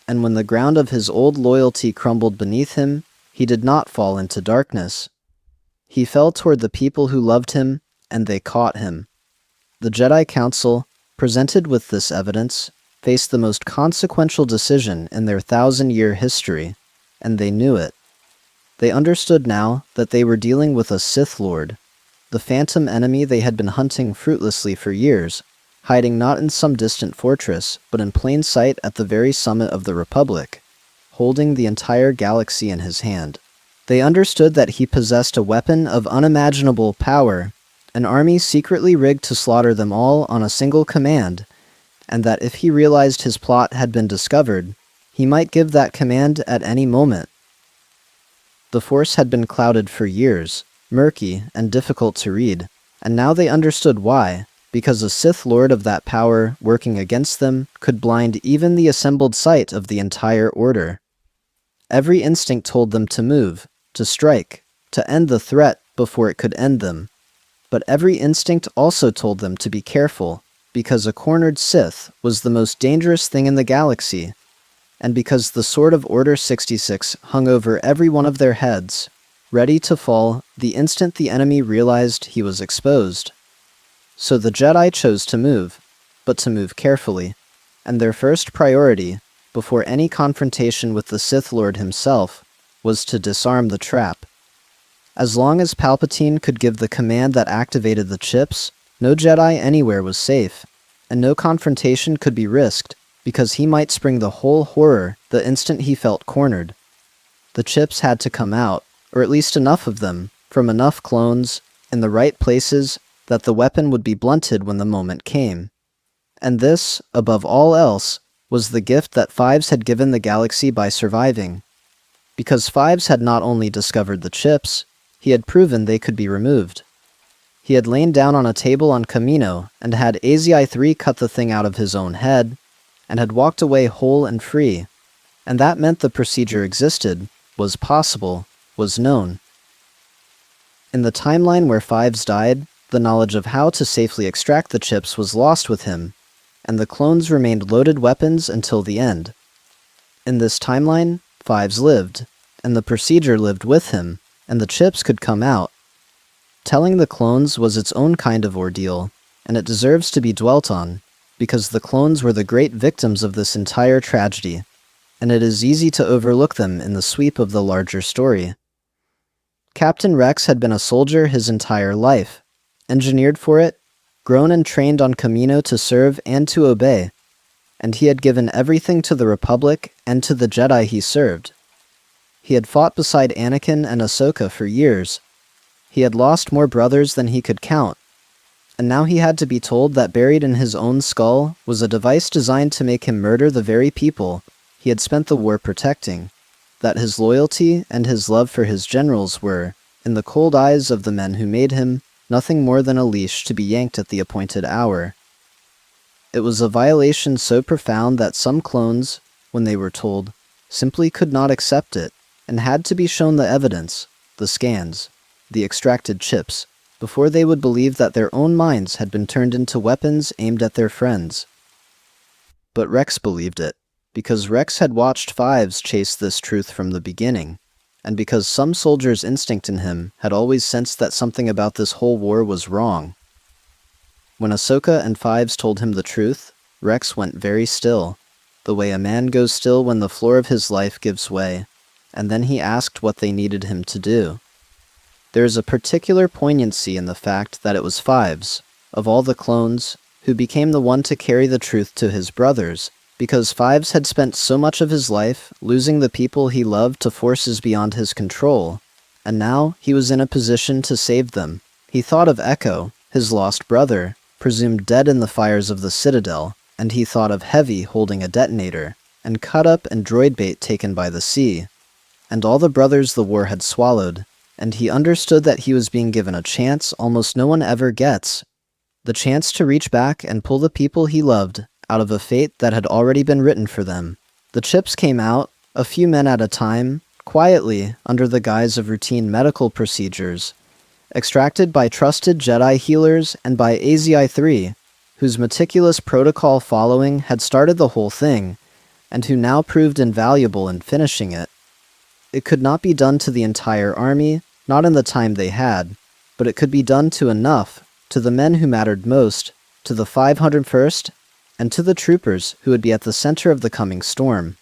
A: And when the ground of his old loyalty crumbled beneath him, he did not fall into darkness. He fell toward the people who loved him, and they caught him. The Jedi Council, presented with this evidence, faced the most consequential decision in their 1,000-year history, and they knew it. They understood now that they were dealing with a Sith Lord, the phantom enemy they had been hunting fruitlessly for years, hiding not in some distant fortress, but in plain sight at the very summit of the Republic, holding the entire galaxy in his hand. They understood that he possessed a weapon of unimaginable power, an army secretly rigged to slaughter them all on a single command, and that if he realized his plot had been discovered, he might give that command at any moment. The Force had been clouded for years, murky and difficult to read, and now they understood why, because a Sith Lord of that power working against them could blind even the assembled sight of the entire Order. Every instinct told them to move, to strike, to end the threat before it could end them. But every instinct also told them to be careful, because a cornered Sith was the most dangerous thing in the galaxy, and because the sword of Order 66 hung over every one of their heads, ready to fall the instant the enemy realized he was exposed. So the Jedi chose to move, but to move carefully, and their first priority, before any confrontation with the Sith Lord himself, was to disarm the trap. As long as Palpatine could give the command that activated the chips, no Jedi anywhere was safe, and no confrontation could be risked, because he might spring the whole horror the instant he felt cornered. The chips had to come out, or at least enough of them, from enough clones, in the right places, that the weapon would be blunted when the moment came. And this, above all else, was the gift that Fives had given the galaxy by surviving. Because Fives had not only discovered the chips, he had proven they could be removed. He had lain down on a table on Kamino and had AZI-3 cut the thing out of his own head, and had walked away whole and free, and that meant the procedure existed, was possible, was known. In the timeline where Fives died, the knowledge of how to safely extract the chips was lost with him, and the clones remained loaded weapons until the end. In this timeline, Fives lived, and the procedure lived with him, and the chips could come out. Telling the clones was its own kind of ordeal, and it deserves to be dwelt on, because the clones were the great victims of this entire tragedy, and it is easy to overlook them in the sweep of the larger story. Captain Rex had been a soldier his entire life, engineered for it, grown and trained on Kamino to serve and to obey, and he had given everything to the Republic and to the Jedi he served. He had fought beside Anakin and Ahsoka for years. He had lost more brothers than he could count, and now he had to be told that buried in his own skull was a device designed to make him murder the very people he had spent the war protecting, that his loyalty and his love for his generals were, in the cold eyes of the men who made him, nothing more than a leash to be yanked at the appointed hour. It was a violation so profound that some clones, when they were told, simply could not accept it, and had to be shown the evidence, the scans, the extracted chips, before they would believe that their own minds had been turned into weapons aimed at their friends. But Rex believed it, because Rex had watched Fives chase this truth from the beginning, and because some soldier's instinct in him had always sensed that something about this whole war was wrong. When Ahsoka and Fives told him the truth, Rex went very still, the way a man goes still when the floor of his life gives way, and then he asked what they needed him to do. There is a particular poignancy in the fact that it was Fives, of all the clones, who became the one to carry the truth to his brothers, because Fives had spent so much of his life losing the people he loved to forces beyond his control, and now he was in a position to save them. He thought of Echo, his lost brother, presumed dead in the fires of the Citadel, and he thought of Heavy holding a detonator, and Cut Up and Droid Bait taken by the sea, and all the brothers the war had swallowed, and he understood that he was being given a chance almost no one ever gets, the chance to reach back and pull the people he loved out of a fate that had already been written for them. The chips came out, a few men at a time, quietly under the guise of routine medical procedures, extracted by trusted Jedi healers and by AZI-3, whose meticulous protocol following had started the whole thing, and who now proved invaluable in finishing it. It could not be done to the entire army, not in the time they had, but it could be done to enough, to the men who mattered most, to the 501st, and to the troopers who would be at the center of the coming storm.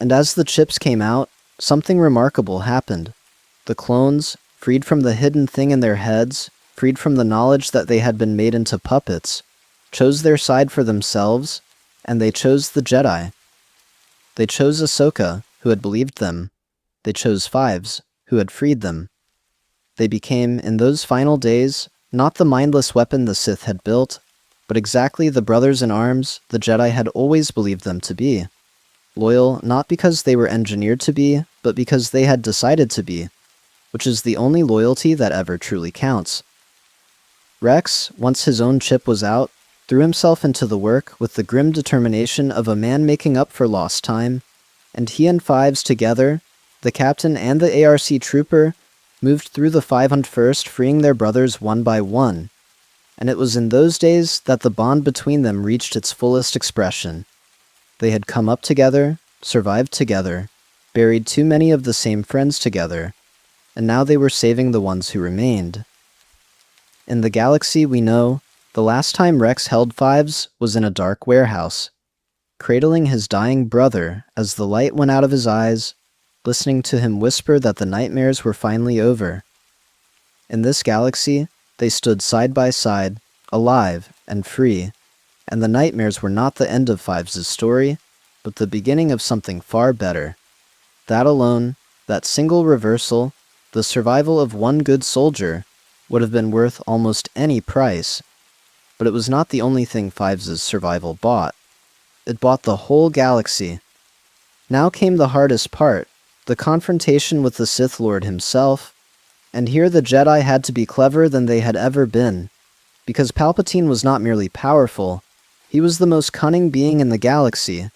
A: And as the chips came out, something remarkable happened. The clones, freed from the hidden thing in their heads, freed from the knowledge that they had been made into puppets, chose their side for themselves, and they chose the Jedi. They chose Ahsoka, who had believed them. They chose Fives, who had freed them. They became, in those final days, not the mindless weapon the Sith had built, but exactly the brothers in arms the Jedi had always believed them to be. Loyal not because they were engineered to be, but because they had decided to be, which is the only loyalty that ever truly counts. Rex, once his own chip was out, threw himself into the work with the grim determination of a man making up for lost time, and he and Fives together, the captain and the ARC trooper, moved through the 501st, freeing their brothers one by one. And it was in those days that the bond between them reached its fullest expression. They had come up together, survived together, buried too many of the same friends together, and now they were saving the ones who remained. In the galaxy we know, the last time Rex held Fives was in a dark warehouse, cradling his dying brother as the light went out of his eyes, listening to him whisper that the nightmares were finally over. In this galaxy, they stood side by side, alive and free, and the nightmares were not the end of Fives' story, but the beginning of something far better. That alone, that single reversal, the survival of one good soldier, would have been worth almost any price. But it was not the only thing Fives' survival bought. It bought the whole galaxy. Now came the hardest part, the confrontation with the Sith Lord himself, and here the Jedi had to be cleverer than they had ever been, because Palpatine was not merely powerful, he was the most cunning being in the galaxy,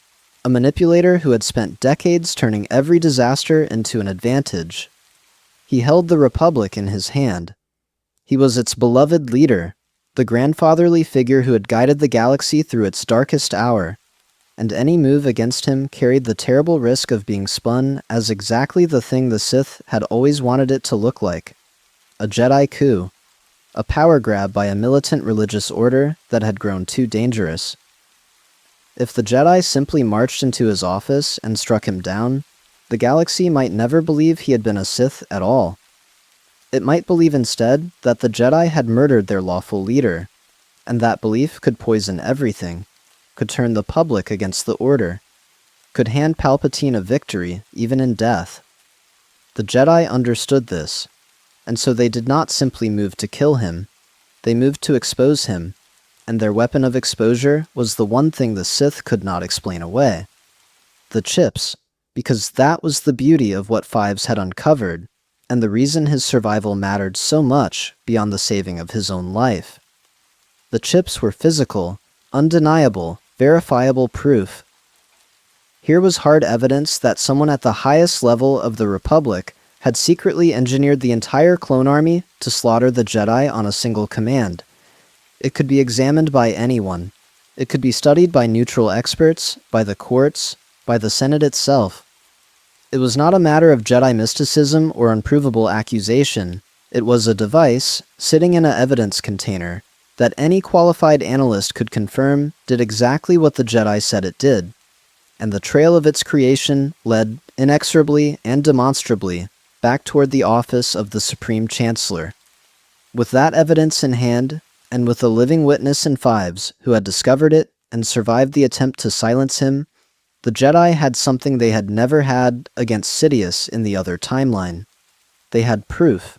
A: a manipulator who had spent decades turning every disaster into an advantage. He held the Republic in his hand. He was its beloved leader, the grandfatherly figure who had guided the galaxy through its darkest hour, and any move against him carried the terrible risk of being spun as exactly the thing the Sith had always wanted it to look like, a Jedi coup, a power grab by a militant religious order that had grown too dangerous. If the Jedi simply marched into his office and struck him down, the galaxy might never believe he had been a Sith at all. It might believe instead that the Jedi had murdered their lawful leader, and that belief could poison everything, could turn the public against the Order, could hand Palpatine a victory, even in death. The Jedi understood this, and so they did not simply move to kill him, they moved to expose him, and their weapon of exposure was the one thing the Sith could not explain away. The chips, because that was the beauty of what Fives had uncovered, and the reason his survival mattered so much beyond the saving of his own life. The chips were physical, undeniable, verifiable proof. Here was hard evidence that someone at the highest level of the Republic had secretly engineered the entire clone army to slaughter the Jedi on a single command. It could be examined by anyone. It could be studied by neutral experts, by the courts, by the Senate itself. It was not a matter of Jedi mysticism or unprovable accusation. It was a device, sitting in an evidence container, that any qualified analyst could confirm did exactly what the Jedi said it did, and the trail of its creation led inexorably and demonstrably back toward the office of the Supreme Chancellor. With that evidence in hand, and with a living witness in Fives who had discovered it and survived the attempt to silence him, the Jedi had something they had never had against Sidious in the other timeline. They had proof,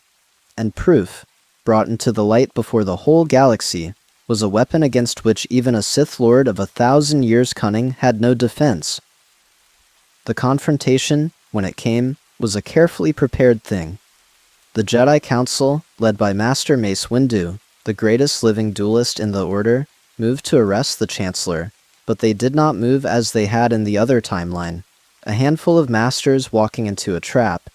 A: and proof, brought into the light before the whole galaxy, was a weapon against which even a Sith Lord of 1,000 years' cunning had no defense. The confrontation, when it came, was a carefully prepared thing. The Jedi Council, led by Master Mace Windu, the greatest living duelist in the Order, moved to arrest the Chancellor, but they did not move as they had in the other timeline, a handful of masters walking into a trap.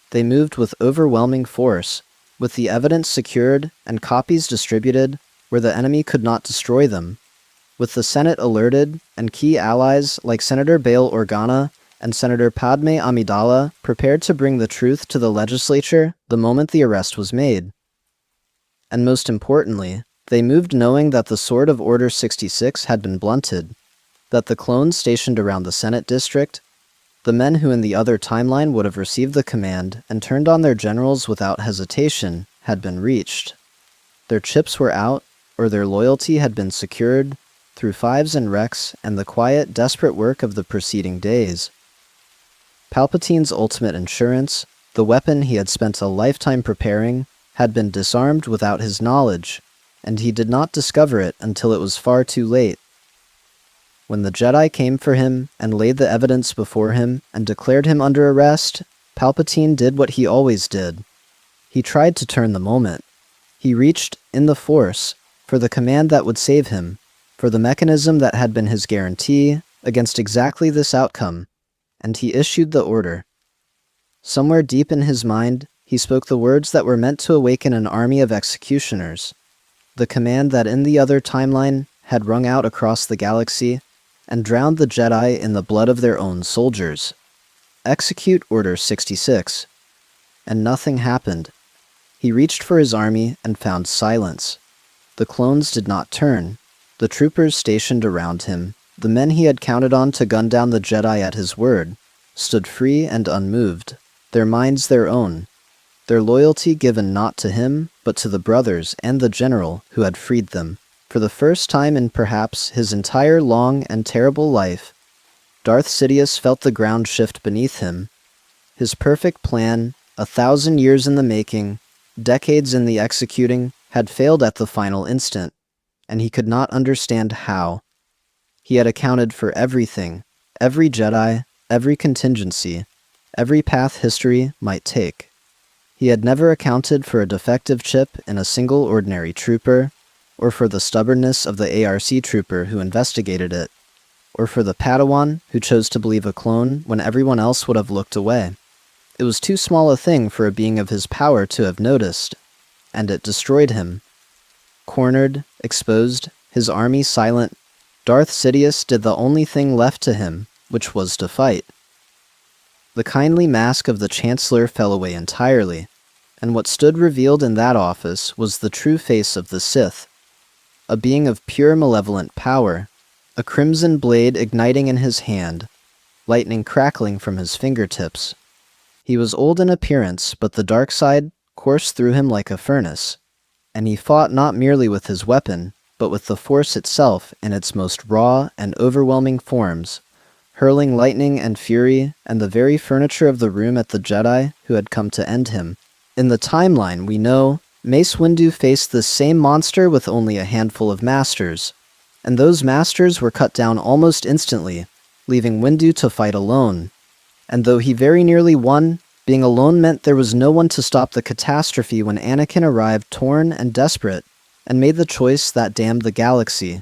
A: They moved with overwhelming force, with the evidence secured and copies distributed where the enemy could not destroy them, with the Senate alerted and key allies like Senator Bail Organa and Senator Padme Amidala prepared to bring the truth to the legislature the moment the arrest was made. And most importantly, they moved knowing that the sword of Order 66 had been blunted, that the clones stationed around the Senate district, the men who in the other timeline would have received the command and turned on their generals without hesitation, had been reached. Their chips were out, or their loyalty had been secured, through Fives and Rex and the quiet, desperate work of the preceding days. Palpatine's ultimate insurance, the weapon he had spent a lifetime preparing, had been disarmed without his knowledge, and he did not discover it until it was far too late. When the Jedi came for him and laid the evidence before him and declared him under arrest, Palpatine did what he always did. He tried to turn the moment. He reached, in the Force, for the command that would save him, for the mechanism that had been his guarantee against exactly this outcome, and he issued the order. Somewhere deep in his mind, he spoke the words that were meant to awaken an army of executioners, the command that in the other timeline had rung out across the galaxy and drowned the Jedi in the blood of their own soldiers. Execute Order 66. And nothing happened. He reached for his army and found silence. The clones did not turn. The troopers stationed around him, the men he had counted on to gun down the Jedi at his word, stood free and unmoved, their minds their own, their loyalty given not to him, but to the brothers and the general who had freed them. For the first time in perhaps his entire long and terrible life, Darth Sidious felt the ground shift beneath him. His perfect plan, 1,000 years in the making, decades in the executing, had failed at the final instant, and he could not understand how. He had accounted for everything, every Jedi, every contingency, every path history might take. He had never accounted for a defective chip in a single ordinary trooper, or for the stubbornness of the ARC trooper who investigated it, or for the Padawan who chose to believe a clone when everyone else would have looked away. It was too small a thing for a being of his power to have noticed, and it destroyed him. Cornered, exposed, his army silent, Darth Sidious did the only thing left to him, which was to fight. The kindly mask of the Chancellor fell away entirely, and what stood revealed in that office was the true face of the Sith, a being of pure malevolent power, a crimson blade igniting in his hand, lightning crackling from his fingertips. He was old in appearance, but the dark side coursed through him like a furnace, and he fought not merely with his weapon, but with the Force itself in its most raw and overwhelming forms, hurling lightning and fury and the very furniture of the room at the Jedi who had come to end him. In the timeline, we know, Mace Windu faced this same monster with only a handful of masters, and those masters were cut down almost instantly, leaving Windu to fight alone. And though he very nearly won, being alone meant there was no one to stop the catastrophe when Anakin arrived torn and desperate, and made the choice that damned the galaxy.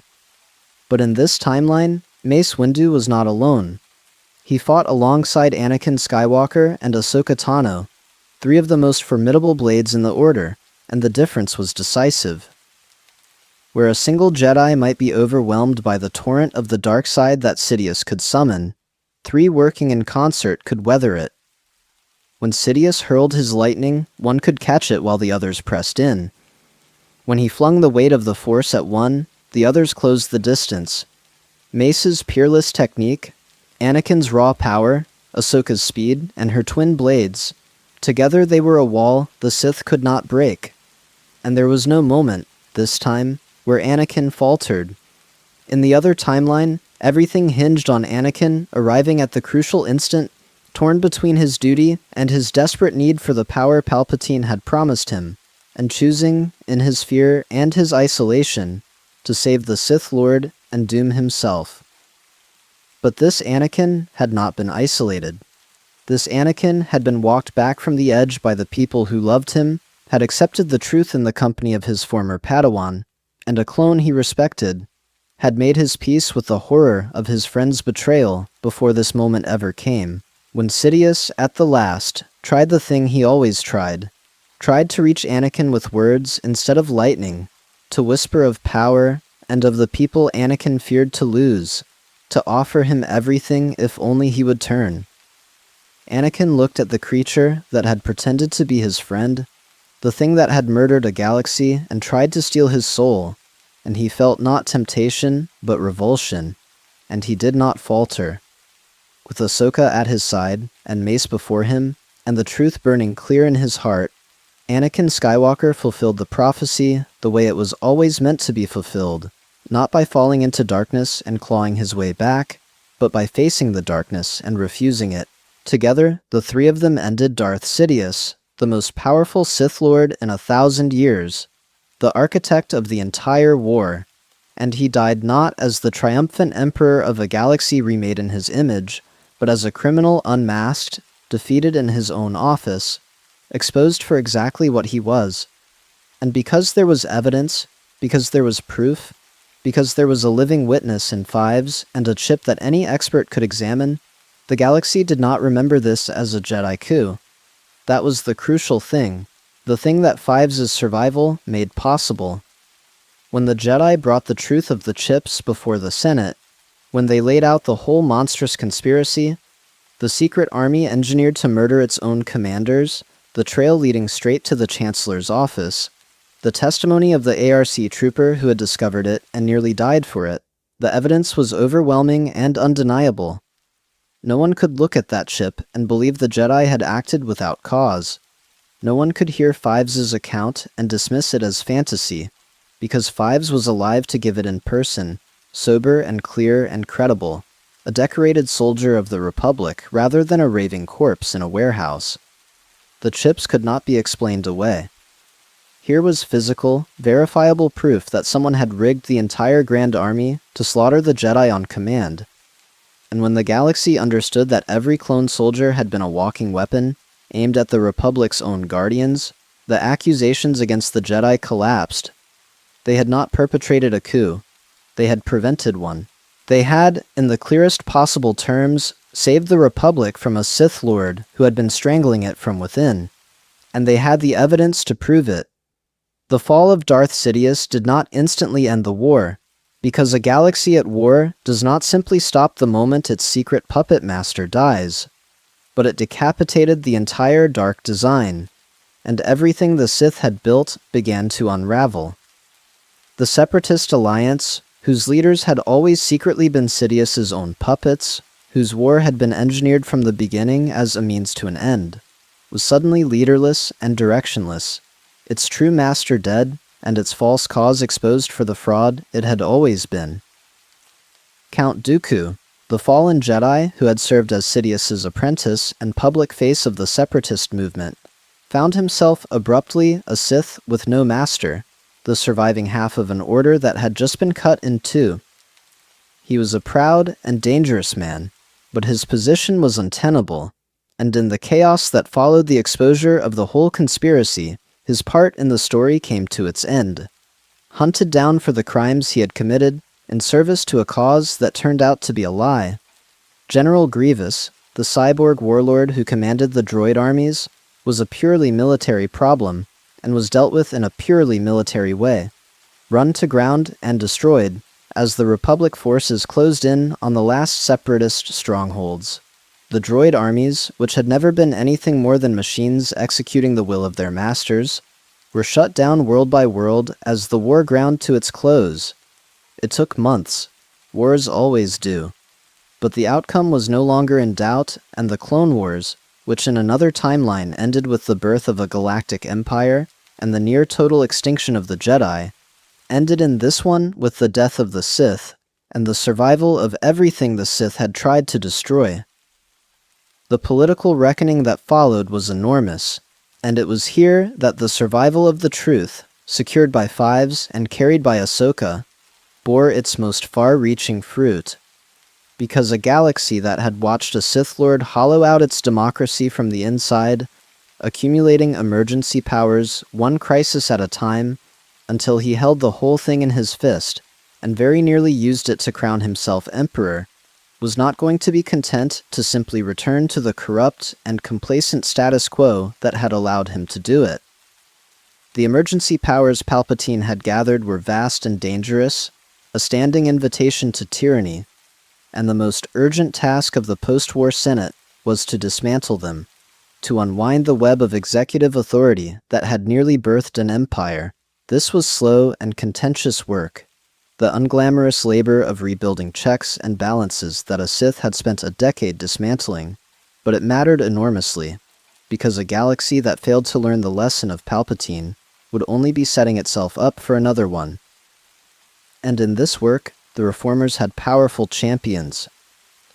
A: But in this timeline, Mace Windu was not alone. He fought alongside Anakin Skywalker and Ahsoka Tano, three of the most formidable blades in the Order, and the difference was decisive. Where a single Jedi might be overwhelmed by the torrent of the dark side that Sidious could summon, three working in concert could weather it. When Sidious hurled his lightning, one could catch it while the others pressed in. When he flung the weight of the Force at one, the others closed the distance. Mace's peerless technique, Anakin's raw power, Ahsoka's speed, and her twin blades, together they were a wall the Sith could not break. And there was no moment, this time, where Anakin faltered. In the other timeline, everything hinged on Anakin arriving at the crucial instant, torn between his duty and his desperate need for the power Palpatine had promised him, and choosing, in his fear and his isolation, to save the Sith Lord and doom himself. But this Anakin had not been isolated. This Anakin had been walked back from the edge by the people who loved him, had accepted the truth in the company of his former Padawan, and a clone he respected, had made his peace with the horror of his friend's betrayal before this moment ever came, when Sidious, at the last, tried the thing he always tried to reach Anakin with words instead of lightning, to whisper of power and of the people Anakin feared to lose, to offer him everything if only he would turn. Anakin looked at the creature that had pretended to be his friend, the thing that had murdered a galaxy and tried to steal his soul, and he felt not temptation, but revulsion, and he did not falter. With Ahsoka at his side, and Mace before him, and the truth burning clear in his heart, Anakin Skywalker fulfilled the prophecy the way it was always meant to be fulfilled, not by falling into darkness and clawing his way back, but by facing the darkness and refusing it. Together, the three of them ended Darth Sidious, the most powerful Sith Lord in 1,000 years, the architect of the entire war, and he died not as the triumphant emperor of a galaxy remade in his image, but as a criminal unmasked, defeated in his own office, exposed for exactly what he was. And because there was evidence, because there was proof, because there was a living witness in Fives and a chip that any expert could examine, the galaxy did not remember this as a Jedi coup. That was the crucial thing, the thing that Fives' survival made possible. When the Jedi brought the truth of the chips before the Senate, when they laid out the whole monstrous conspiracy, the secret army engineered to murder its own commanders, the trail leading straight to the Chancellor's office, the testimony of the ARC trooper who had discovered it and nearly died for it, the evidence was overwhelming and undeniable. No one could look at that chip and believe the Jedi had acted without cause. No one could hear Fives' account and dismiss it as fantasy, because Fives was alive to give it in person, sober and clear and credible, a decorated soldier of the Republic rather than a raving corpse in a warehouse. The chips could not be explained away. Here was physical, verifiable proof that someone had rigged the entire Grand Army to slaughter the Jedi on command. And when the galaxy understood that every clone soldier had been a walking weapon, aimed at the Republic's own guardians, the accusations against the Jedi collapsed. They had not perpetrated a coup. They had prevented one. They had, in the clearest possible terms, saved the Republic from a Sith Lord who had been strangling it from within. And they had the evidence to prove it. The fall of Darth Sidious did not instantly end the war, because a galaxy at war does not simply stop the moment its secret puppet master dies, but it decapitated the entire dark design, and everything the Sith had built began to unravel. The Separatist Alliance, whose leaders had always secretly been Sidious's own puppets, whose war had been engineered from the beginning as a means to an end, was suddenly leaderless and directionless, its true master dead, and its false cause exposed for the fraud it had always been. Count Dooku, the fallen Jedi who had served as Sidious's apprentice and public face of the Separatist movement, found himself abruptly a Sith with no master, the surviving half of an order that had just been cut in two. He was a proud and dangerous man, but his position was untenable, and in the chaos that followed the exposure of the whole conspiracy, his part in the story came to its end. Hunted down for the crimes he had committed, in service to a cause that turned out to be a lie. General Grievous, the cyborg warlord who commanded the droid armies, was a purely military problem and was dealt with in a purely military way, run to ground and destroyed as the Republic forces closed in on the last separatist strongholds. The droid armies, which had never been anything more than machines executing the will of their masters, were shut down world by world as the war ground to its close. It took months. Wars always do. But the outcome was no longer in doubt, and the Clone Wars, which in another timeline ended with the birth of a galactic empire and the near-total extinction of the Jedi, ended in this one with the death of the Sith and the survival of everything the Sith had tried to destroy. The political reckoning that followed was enormous, and it was here that the survival of the truth, secured by Fives and carried by Ahsoka, bore its most far-reaching fruit. Because a galaxy that had watched a Sith Lord hollow out its democracy from the inside, accumulating emergency powers one crisis at a time, until he held the whole thing in his fist, and very nearly used it to crown himself emperor, was not going to be content to simply return to the corrupt and complacent status quo that had allowed him to do it. The emergency powers Palpatine had gathered were vast and dangerous, a standing invitation to tyranny, and the most urgent task of the post-war Senate was to dismantle them, to unwind the web of executive authority that had nearly birthed an empire. This was slow and contentious work, the unglamorous labor of rebuilding checks and balances that a Sith had spent a decade dismantling, but it mattered enormously, because a galaxy that failed to learn the lesson of Palpatine would only be setting itself up for another one. And in this work, the reformers had powerful champions.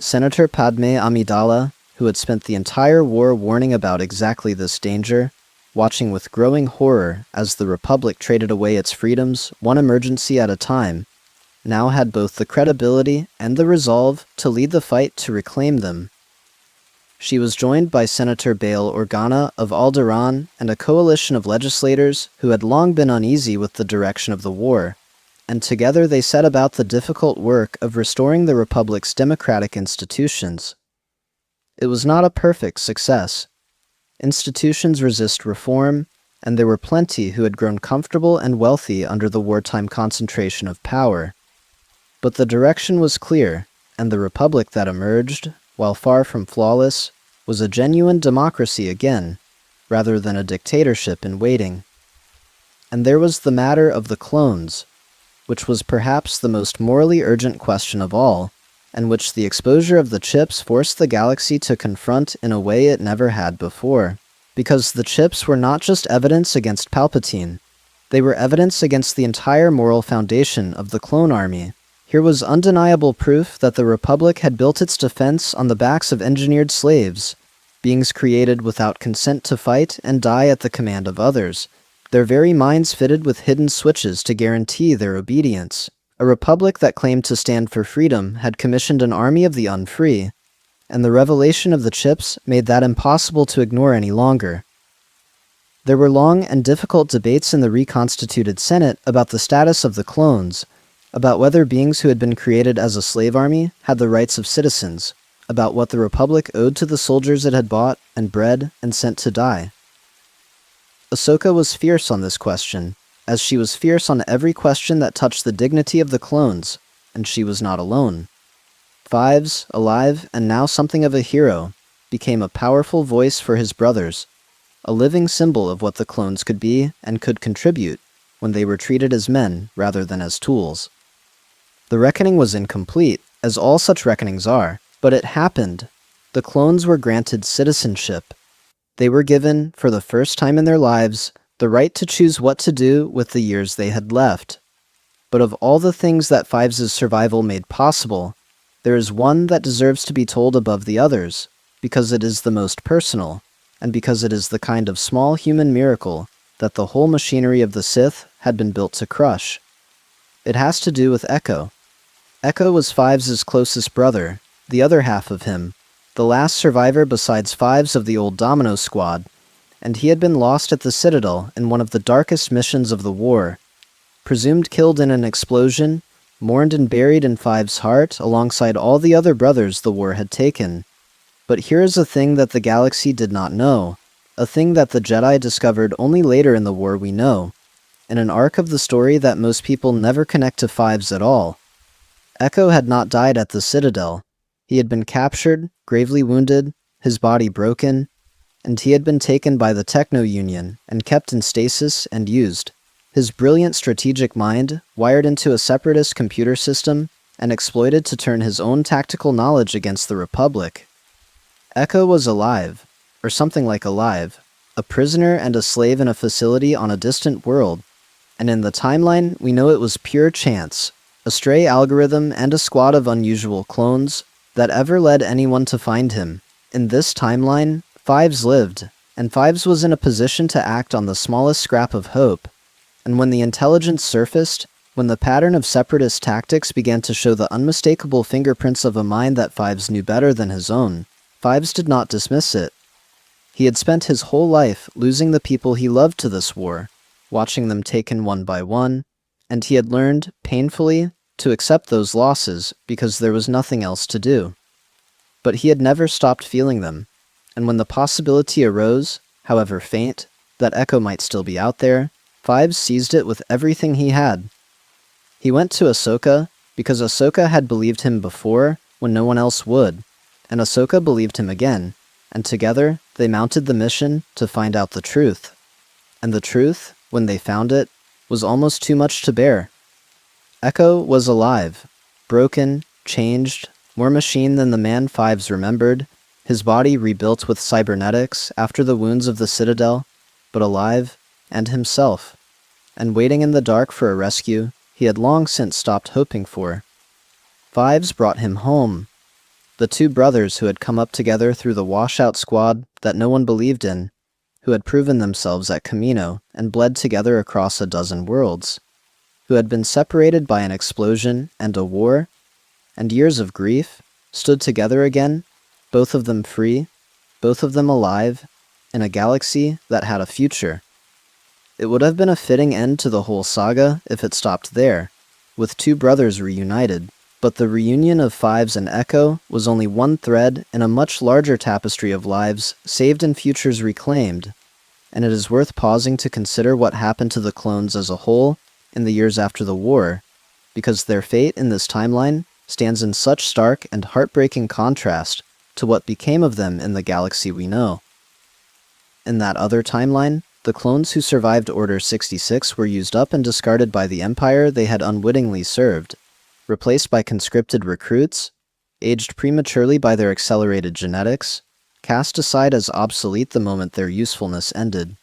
A: Senator Padme Amidala, who had spent the entire war warning about exactly this danger, watching with growing horror as the Republic traded away its freedoms one emergency at a time, now had both the credibility and the resolve to lead the fight to reclaim them. She was joined by Senator Bail Organa of Alderaan and a coalition of legislators who had long been uneasy with the direction of the war, and together they set about the difficult work of restoring the Republic's democratic institutions. It was not a perfect success. Institutions resist reform, and there were plenty who had grown comfortable and wealthy under the wartime concentration of power. But the direction was clear, and the Republic that emerged, while far from flawless, was a genuine democracy again, rather than a dictatorship in waiting. And there was the matter of the clones, which was perhaps the most morally urgent question of all, and which the exposure of the chips forced the galaxy to confront in a way it never had before. Because the chips were not just evidence against Palpatine, they were evidence against the entire moral foundation of the clone army. Here was undeniable proof that the Republic had built its defense on the backs of engineered slaves, beings created without consent to fight and die at the command of others, their very minds fitted with hidden switches to guarantee their obedience. A Republic that claimed to stand for freedom had commissioned an army of the unfree, and the revelation of the chips made that impossible to ignore any longer. There were long and difficult debates in the reconstituted Senate about the status of the clones, about whether beings who had been created as a slave army had the rights of citizens, about what the Republic owed to the soldiers it had bought and bred and sent to die. Ahsoka was fierce on this question, as she was fierce on every question that touched the dignity of the clones, and she was not alone. Fives, alive and now something of a hero, became a powerful voice for his brothers, a living symbol of what the clones could be and could contribute when they were treated as men rather than as tools. The reckoning was incomplete, as all such reckonings are, but it happened. The clones were granted citizenship. They were given, for the first time in their lives, the right to choose what to do with the years they had left. But of all the things that Fives' survival made possible, there is one that deserves to be told above the others, because it is the most personal, and because it is the kind of small human miracle that the whole machinery of the Sith had been built to crush. It has to do with Echo. Echo was Fives' closest brother, the other half of him, the last survivor besides Fives of the old Domino Squad, and he had been lost at the Citadel in one of the darkest missions of the war. Presumed killed in an explosion, mourned and buried in Five's heart alongside all the other brothers the war had taken. But here is a thing that the galaxy did not know, a thing that the Jedi discovered only later in the war we know, in an arc of the story that most people never connect to Fives at all. Echo had not died at the Citadel. He had been captured, gravely wounded, his body broken, and he had been taken by the Techno Union and kept in stasis and used. His brilliant strategic mind wired into a separatist computer system and exploited to turn his own tactical knowledge against the Republic. Echo was alive, or something like alive, a prisoner and a slave in a facility on a distant world, and in the timeline we know it was pure chance, a stray algorithm and a squad of unusual clones that ever led anyone to find him. In this timeline, Fives lived, and Fives was in a position to act on the smallest scrap of hope. And when the intelligence surfaced, when the pattern of separatist tactics began to show the unmistakable fingerprints of a mind that Fives knew better than his own, Fives did not dismiss it. He had spent his whole life losing the people he loved to this war, watching them taken one by one, and he had learned, painfully, to accept those losses because there was nothing else to do. But he had never stopped feeling them, and when the possibility arose, however faint, that Echo might still be out there, Fives seized it with everything he had. He went to Ahsoka because Ahsoka had believed him before when no one else would, and Ahsoka believed him again, and together they mounted the mission to find out the truth. And the truth, when they found it, was almost too much to bear. Echo was alive, broken, changed, more machine than the man Fives remembered, his body rebuilt with cybernetics after the wounds of the Citadel, but alive, and himself, and waiting in the dark for a rescue he had long since stopped hoping for. Fives brought him home. The two brothers who had come up together through the washout squad that no one believed in, who had proven themselves at Camino and bled together across a dozen worlds, who had been separated by an explosion and a war, and years of grief, stood together again, both of them free, both of them alive, in a galaxy that had a future. It would have been a fitting end to the whole saga if it stopped there, with two brothers reunited, but the reunion of Fives and Echo was only one thread in a much larger tapestry of lives saved and futures reclaimed, and it is worth pausing to consider what happened to the clones as a whole in the years after the war, because their fate in this timeline stands in such stark and heartbreaking contrast to what became of them in the galaxy we know. In that other timeline, the clones who survived Order 66 were used up and discarded by the Empire they had unwittingly served, replaced by conscripted recruits, aged prematurely by their accelerated genetics, cast aside as obsolete the moment their usefulness ended.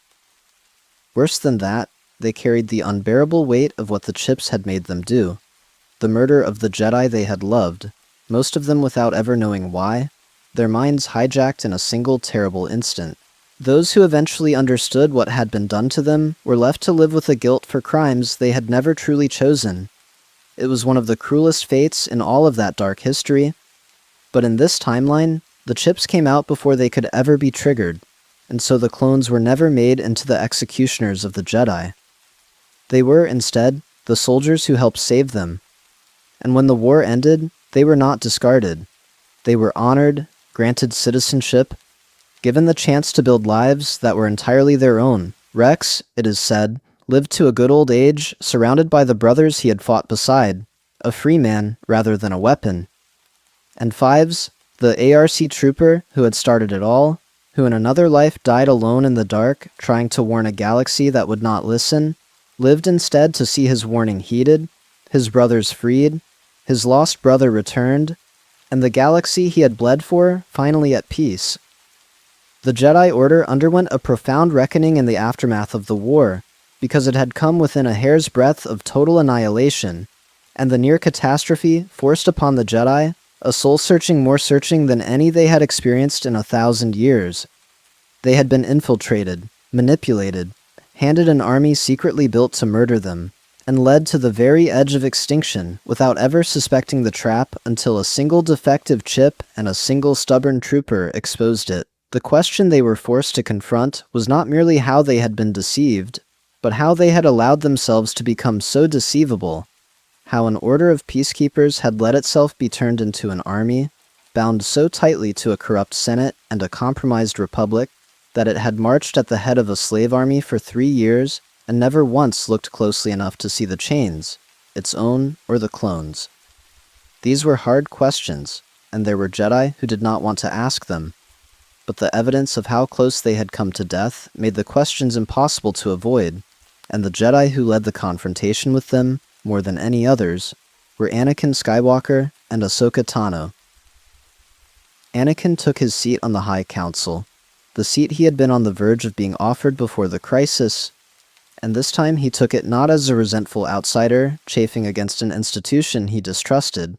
A: Worse than that, they carried the unbearable weight of what the chips had made them do, the murder of the Jedi they had loved, most of them without ever knowing why, their minds hijacked in a single terrible instant. Those who eventually understood what had been done to them were left to live with the guilt for crimes they had never truly chosen. It was one of the cruelest fates in all of that dark history. But in this timeline, the chips came out before they could ever be triggered, and so the clones were never made into the executioners of the Jedi. They were, instead, the soldiers who helped save them. And when the war ended, they were not discarded. They were honored, granted citizenship, given the chance to build lives that were entirely their own. Rex, it is said, lived to a good old age, surrounded by the brothers he had fought beside, a free man rather than a weapon. And Fives, the ARC trooper who had started it all, who in another life died alone in the dark, trying to warn a galaxy that would not listen, lived instead to see his warning heeded, his brothers freed, his lost brother returned, and the galaxy he had bled for finally at peace. The Jedi Order underwent a profound reckoning in the aftermath of the war, because it had come within a hair's breadth of total annihilation, and the near catastrophe forced upon the Jedi a soul-searching more searching than any they had experienced in 1,000 years. They had been infiltrated, manipulated, handed an army secretly built to murder them, and led to the very edge of extinction without ever suspecting the trap until a single defective chip and a single stubborn trooper exposed it. The question they were forced to confront was not merely how they had been deceived, but how they had allowed themselves to become so deceivable, how an order of peacekeepers had let itself be turned into an army, bound so tightly to a corrupt Senate and a compromised republic that it had marched at the head of a slave army for 3 years and never once looked closely enough to see the chains, its own or the clones. These were hard questions, and there were Jedi who did not want to ask them, but the evidence of how close they had come to death made the questions impossible to avoid, and the Jedi who led the confrontation with them, more than any others, were Anakin Skywalker and Ahsoka Tano. Anakin took his seat on the High Council, the seat he had been on the verge of being offered before the crisis, and this time he took it not as a resentful outsider chafing against an institution he distrusted,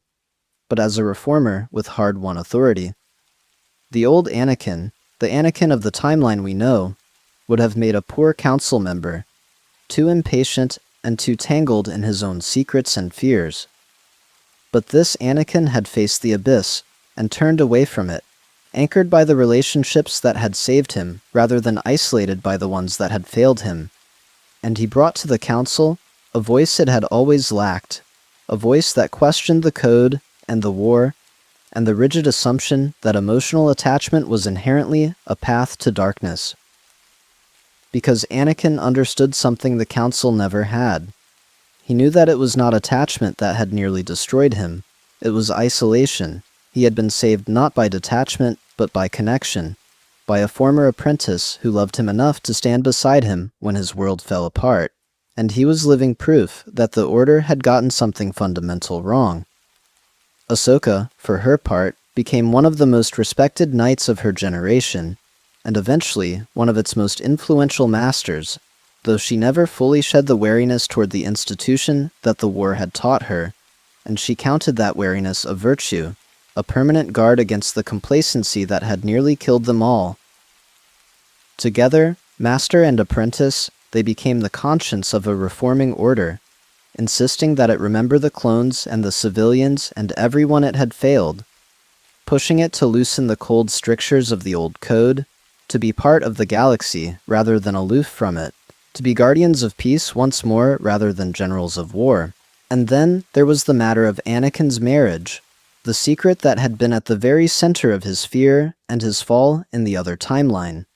A: but as a reformer with hard-won authority. The old Anakin, the Anakin of the timeline we know, would have made a poor council member, too impatient and too tangled in his own secrets and fears. But this Anakin had faced the abyss and turned away from it, anchored by the relationships that had saved him rather than isolated by the ones that had failed him. And he brought to the council a voice it had always lacked, a voice that questioned the code and the war, and the rigid assumption that emotional attachment was inherently a path to darkness. Because Anakin understood something the council never had. He knew that it was not attachment that had nearly destroyed him, it was isolation. He had been saved not by detachment, but by connection, by a former apprentice who loved him enough to stand beside him when his world fell apart, and he was living proof that the Order had gotten something fundamental wrong. Ahsoka, for her part, became one of the most respected knights of her generation, and eventually one of its most influential masters, though she never fully shed the wariness toward the institution that the war had taught her, and she counted that wariness a virtue, a permanent guard against the complacency that had nearly killed them all. Together, master and apprentice, they became the conscience of a reforming order, insisting that it remember the clones and the civilians and everyone it had failed, pushing it to loosen the cold strictures of the old code, to be part of the galaxy rather than aloof from it, to be guardians of peace once more rather than generals of war. And then there was the matter of Anakin's marriage, the secret that had been at the very center of his fear and his fall in the other timeline.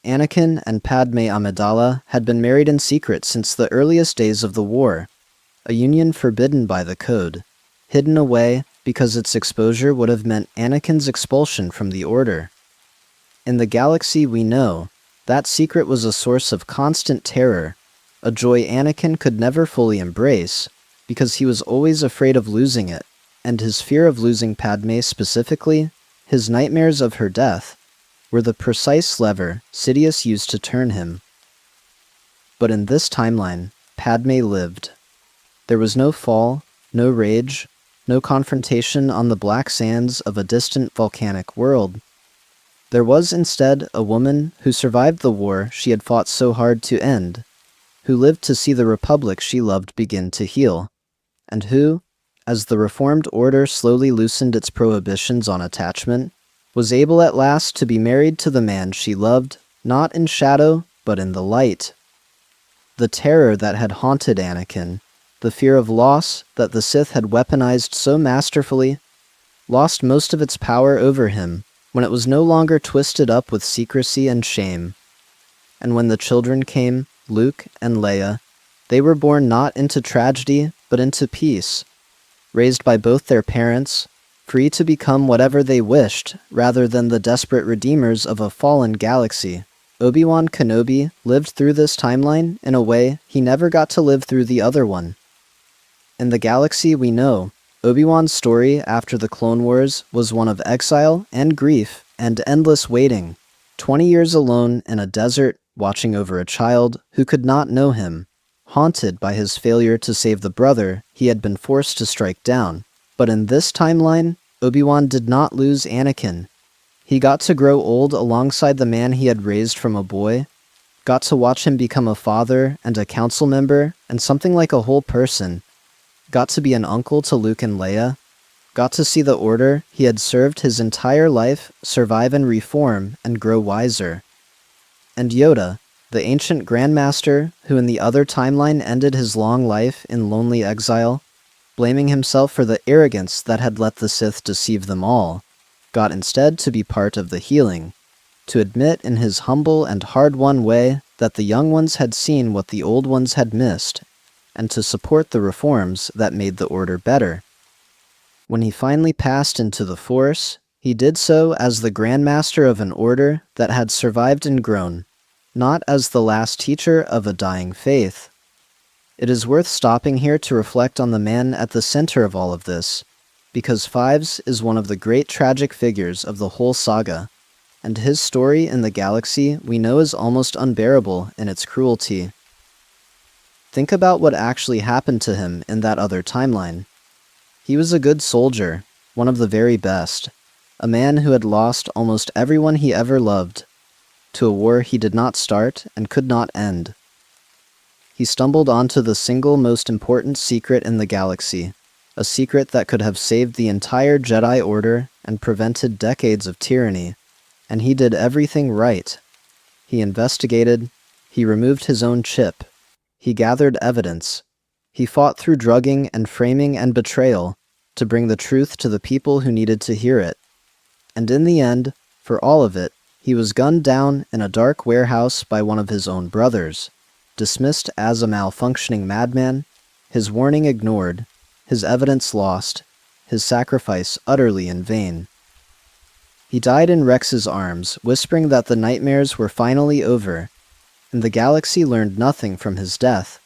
A: Anakin and Padme Amidala had been married in secret since the earliest days of the war, a union forbidden by the code, hidden away because its exposure would have meant Anakin's expulsion from the Order. In the galaxy we know, that secret was a source of constant terror, a joy Anakin could never fully embrace, because he was always afraid of losing it, and his fear of losing Padme specifically, his nightmares of her death, were the precise lever Sidious used to turn him. But in this timeline, Padme lived. There was no fall, no rage, no confrontation on the black sands of a distant volcanic world. There was instead a woman who survived the war she had fought so hard to end, who lived to see the republic she loved begin to heal, and who, as the Reformed Order slowly loosened its prohibitions on attachment, was able at last to be married to the man she loved, not in shadow, but in the light. The terror that had haunted Anakin, the fear of loss that the Sith had weaponized so masterfully, lost most of its power over him when it was no longer twisted up with secrecy and shame. And when the children came, Luke and Leia, they were born not into tragedy, but into peace, raised by both their parents, free to become whatever they wished, rather than the desperate redeemers of a fallen galaxy. Obi-Wan Kenobi lived through this timeline in a way he never got to live through the other one. In the galaxy we know, Obi-Wan's story after the Clone Wars was one of exile and grief and endless waiting, 20 years alone in a desert watching over a child who could not know him, haunted by his failure to save the brother he had been forced to strike down. But in this timeline, Obi-Wan did not lose Anakin. He got to grow old alongside the man he had raised from a boy, got to watch him become a father and a council member and something like a whole person, got to be an uncle to Luke and Leia, got to see the Order he had served his entire life survive and reform and grow wiser. And Yoda, The ancient Grandmaster, who in the other timeline ended his long life in lonely exile, blaming himself for the arrogance that had let the Sith deceive them all, got instead to be part of the healing, to admit in his humble and hard-won way that the young ones had seen what the old ones had missed, and to support the reforms that made the Order better. When he finally passed into the Force, he did so as the Grandmaster of an Order that had survived and grown, not as the last teacher of a dying faith. It is worth stopping here to reflect on the man at the center of all of this, because Fives is one of the great tragic figures of the whole saga, and his story in the galaxy we know is almost unbearable in its cruelty. Think about what actually happened to him in that other timeline. He was a good soldier, one of the very best, a man who had lost almost everyone he ever loved, to a war he did not start and could not end. He stumbled onto the single most important secret in the galaxy, a secret that could have saved the entire Jedi Order and prevented decades of tyranny, and he did everything right. He investigated, he removed his own chip, he gathered evidence, he fought through drugging and framing and betrayal to bring the truth to the people who needed to hear it. And in the end, for all of it, he was gunned down in a dark warehouse by one of his own brothers, dismissed as a malfunctioning madman, his warning ignored, his evidence lost, his sacrifice utterly in vain. He died in Rex's arms, whispering that the nightmares were finally over, and the galaxy learned nothing from his death,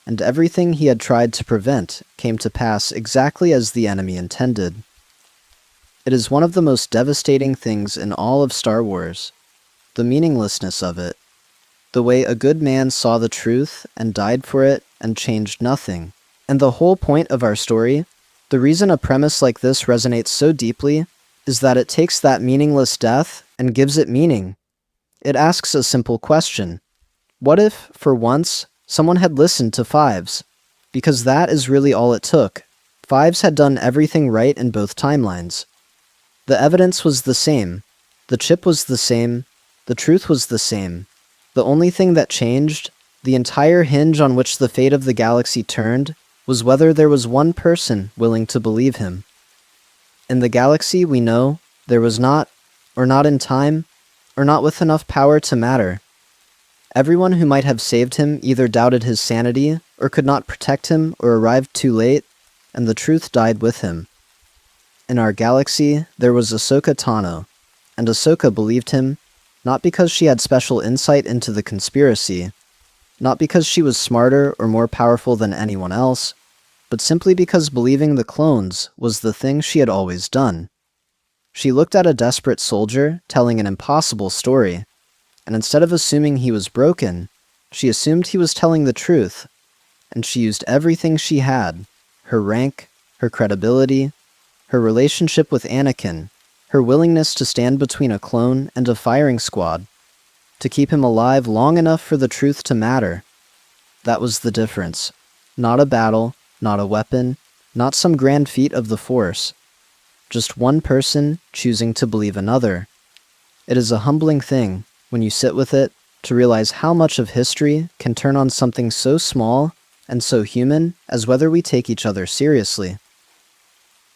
A: and everything he had tried to prevent came to pass exactly as the enemy intended. It is one of the most devastating things in all of Star Wars, the meaninglessness of it, the way a good man saw the truth and died for it and changed nothing. And the whole point of our story, the reason a premise like this resonates so deeply, is that it takes that meaningless death and gives it meaning. It asks a simple question. What if, for once, someone had listened to Fives? Because that is really all it took. Fives had done everything right in both timelines. The evidence was the same, the chip was the same, the truth was the same. The only thing that changed, the entire hinge on which the fate of the galaxy turned, was whether there was one person willing to believe him. In the galaxy, we know, there was not, or not in time, or not with enough power to matter. Everyone who might have saved him either doubted his sanity, or could not protect him, or arrived too late, and the truth died with him. In our galaxy, there was Ahsoka Tano, and Ahsoka believed him, not because she had special insight into the conspiracy, not because she was smarter or more powerful than anyone else, but simply because believing the clones was the thing she had always done. She looked at a desperate soldier telling an impossible story, and instead of assuming he was broken, she assumed he was telling the truth, and she used everything she had, her rank, her credibility, her relationship with Anakin, her willingness to stand between a clone and a firing squad, to keep him alive long enough for the truth to matter. That was the difference. Not a battle, not a weapon, not some grand feat of the Force. Just one person choosing to believe another. It is a humbling thing, when you sit with it, to realize how much of history can turn on something so small and so human as whether we take each other seriously.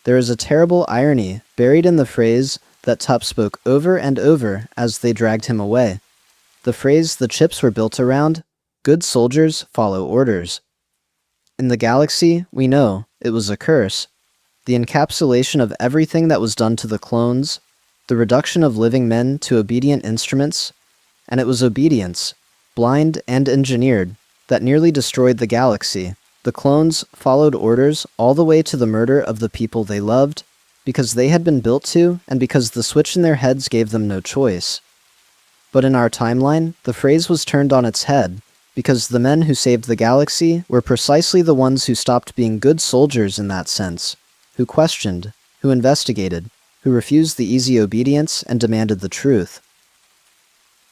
A: There is a terrible irony buried in the phrase that Tup spoke over and over as they dragged him away. The phrase the chips were built around, good soldiers follow orders. In the galaxy, we know, it was a curse. The encapsulation of everything that was done to the clones, the reduction of living men to obedient instruments, and it was obedience, blind and engineered, that nearly destroyed the galaxy. The clones followed orders all the way to the murder of the people they loved, because they had been built to and because the switch in their heads gave them no choice. But in our timeline, the phrase was turned on its head, because the men who saved the galaxy were precisely the ones who stopped being good soldiers in that sense, who questioned, who investigated, who refused the easy obedience and demanded the truth.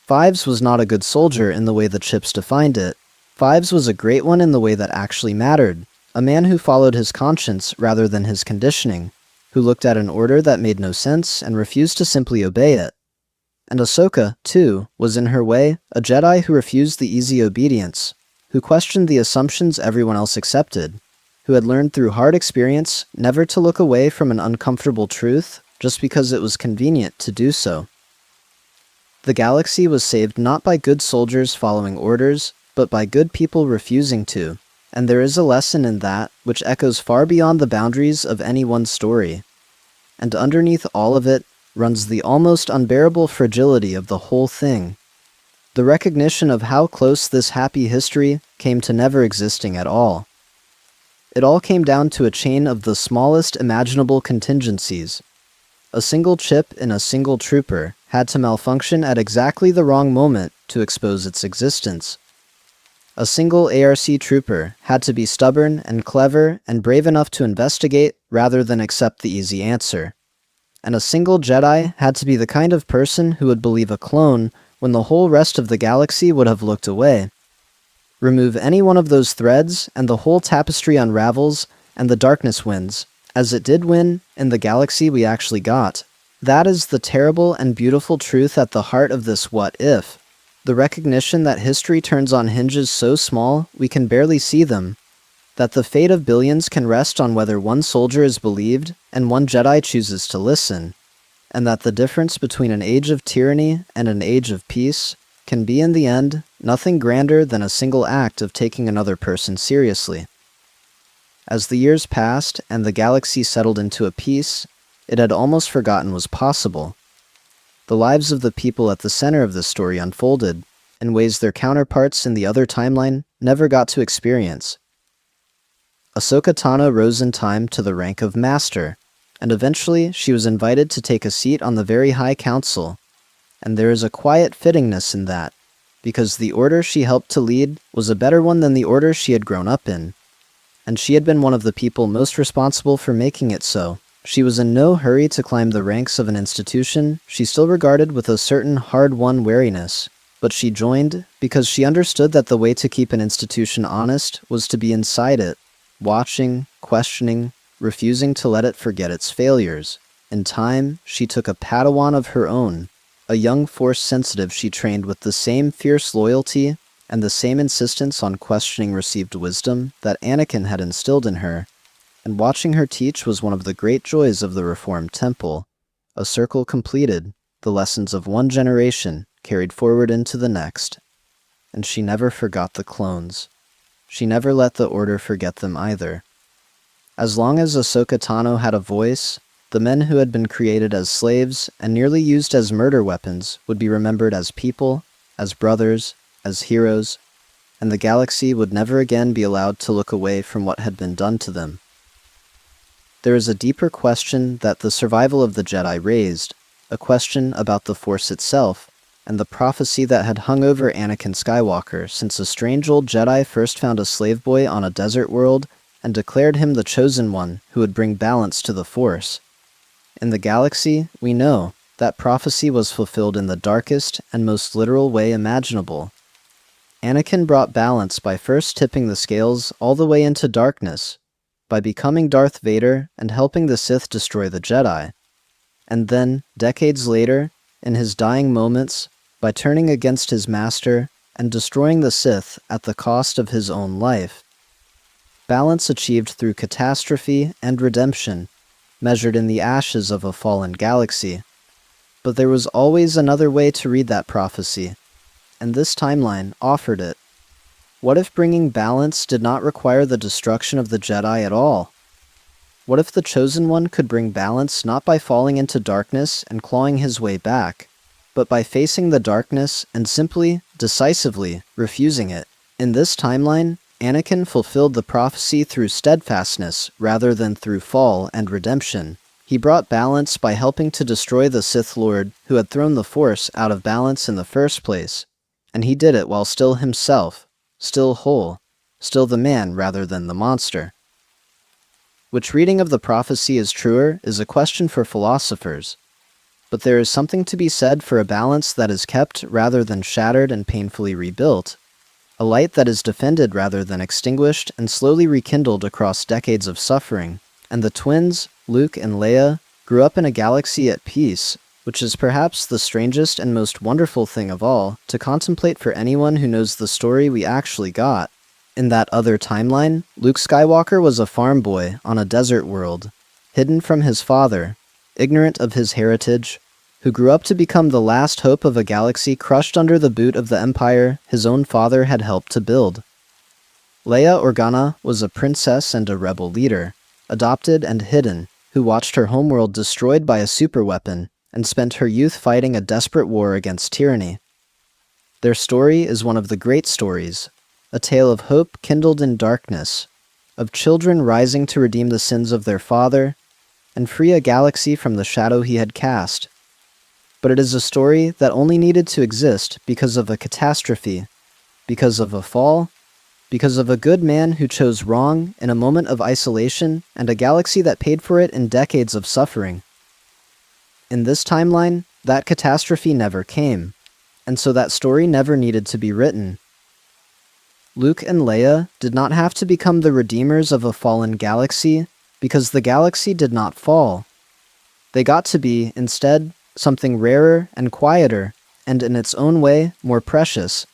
A: Fives was not a good soldier in the way the chips defined it. Fives was a great one in the way that actually mattered, a man who followed his conscience rather than his conditioning, who looked at an order that made no sense and refused to simply obey it. And Ahsoka, too, was in her way a Jedi who refused the easy obedience, who questioned the assumptions everyone else accepted, who had learned through hard experience never to look away from an uncomfortable truth just because it was convenient to do so. The galaxy was saved not by good soldiers following orders, but by good people refusing to, and there is a lesson in that which echoes far beyond the boundaries of any one story. And underneath all of it runs the almost unbearable fragility of the whole thing, the recognition of how close this happy history came to never existing at all. It all came down to a chain of the smallest imaginable contingencies. A single chip in a single trooper had to malfunction at exactly the wrong moment to expose its existence. A single ARC trooper had to be stubborn and clever and brave enough to investigate rather than accept the easy answer. And a single Jedi had to be the kind of person who would believe a clone when the whole rest of the galaxy would have looked away. Remove any one of those threads, and the whole tapestry unravels, and the darkness wins, as it did win in the galaxy we actually got. That is the terrible and beautiful truth at the heart of this what if. The recognition that history turns on hinges so small we can barely see them, that the fate of billions can rest on whether one soldier is believed and one Jedi chooses to listen, and that the difference between an age of tyranny and an age of peace can be in the end nothing grander than a single act of taking another person seriously. As the years passed and the galaxy settled into a peace it had almost forgotten was possible, the lives of the people at the center of the story unfolded in ways their counterparts in the other timeline never got to experience. Ahsoka Tano rose in time to the rank of Master, and eventually she was invited to take a seat on the very high council, and there is a quiet fittingness in that, because the order she helped to lead was a better one than the order she had grown up in, and she had been one of the people most responsible for making it so. She was in no hurry to climb the ranks of an institution she still regarded with a certain hard-won wariness, but she joined because she understood that the way to keep an institution honest was to be inside it, watching, questioning, refusing to let it forget its failures. In time, she took a Padawan of her own, a young Force-sensitive she trained with the same fierce loyalty and the same insistence on questioning received wisdom that Anakin had instilled in her, and watching her teach was one of the great joys of the Reformed Temple. A circle completed, the lessons of one generation carried forward into the next. And she never forgot the clones. She never let the Order forget them either. As long as Ahsoka Tano had a voice, the men who had been created as slaves and nearly used as murder weapons would be remembered as people, as brothers, as heroes, and the galaxy would never again be allowed to look away from what had been done to them. There is a deeper question that the survival of the Jedi raised, a question about the Force itself, and the prophecy that had hung over Anakin Skywalker since a strange old Jedi first found a slave boy on a desert world and declared him the chosen one who would bring balance to the Force. In the galaxy, we know that prophecy was fulfilled in the darkest and most literal way imaginable. Anakin brought balance by first tipping the scales all the way into darkness, by becoming Darth Vader and helping the Sith destroy the Jedi, and then, decades later, in his dying moments, by turning against his master and destroying the Sith at the cost of his own life. Balance achieved through catastrophe and redemption, measured in the ashes of a fallen galaxy. But there was always another way to read that prophecy, and this timeline offered it. What if bringing balance did not require the destruction of the Jedi at all? What if the Chosen One could bring balance not by falling into darkness and clawing his way back, but by facing the darkness and simply, decisively, refusing it? In this timeline, Anakin fulfilled the prophecy through steadfastness rather than through fall and redemption. He brought balance by helping to destroy the Sith Lord who had thrown the Force out of balance in the first place, and he did it while still himself, still whole, still the man rather than the monster. Which reading of the prophecy is truer is a question for philosophers, but there is something to be said for a balance that is kept rather than shattered and painfully rebuilt, a light that is defended rather than extinguished and slowly rekindled across decades of suffering. And the twins, Luke and Leia, grew up in a galaxy at peace, which is perhaps the strangest and most wonderful thing of all to contemplate for anyone who knows the story we actually got. In that other timeline, Luke Skywalker was a farm boy on a desert world, hidden from his father, ignorant of his heritage, who grew up to become the last hope of a galaxy crushed under the boot of the empire his own father had helped to build. Leia Organa was a princess and a rebel leader, adopted and hidden, who watched her homeworld destroyed by a superweapon and spent her youth fighting a desperate war against tyranny. Their story is one of the great stories, a tale of hope kindled in darkness, of children rising to redeem the sins of their father and free a galaxy from the shadow he had cast. But it is a story that only needed to exist because of a catastrophe, because of a fall, because of a good man who chose wrong in a moment of isolation and a galaxy that paid for it in decades of suffering. In this timeline, that catastrophe never came, and so that story never needed to be written. Luke and Leia did not have to become the redeemers of a fallen galaxy because the galaxy did not fall. They got to be, instead, something rarer and quieter, and in its own way, more precious.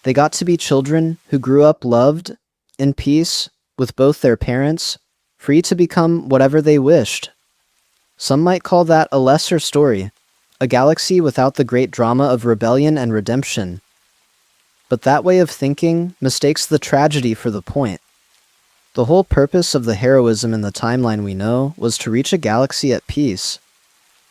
A: They got to be children who grew up loved, in peace, with both their parents, free to become whatever they wished. Some might call that a lesser story, a galaxy without the great drama of rebellion and redemption. But that way of thinking mistakes the tragedy for the point. The whole purpose of the heroism in the timeline we know was to reach a galaxy at peace.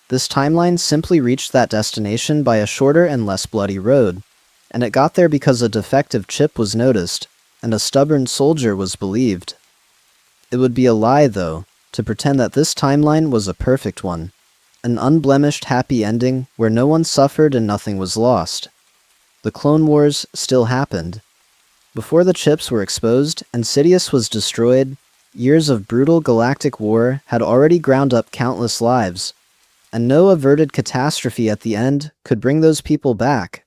A: This timeline simply reached that destination by a shorter and less bloody road, and it got there because a defective chip was noticed, and a stubborn soldier was believed. It would be a lie, though, to pretend that this timeline was a perfect one, an unblemished happy ending where no one suffered and nothing was lost. The Clone Wars still happened. Before the chips were exposed and Sidious was destroyed, years of brutal galactic war had already ground up countless lives, and no averted catastrophe at the end could bring those people back.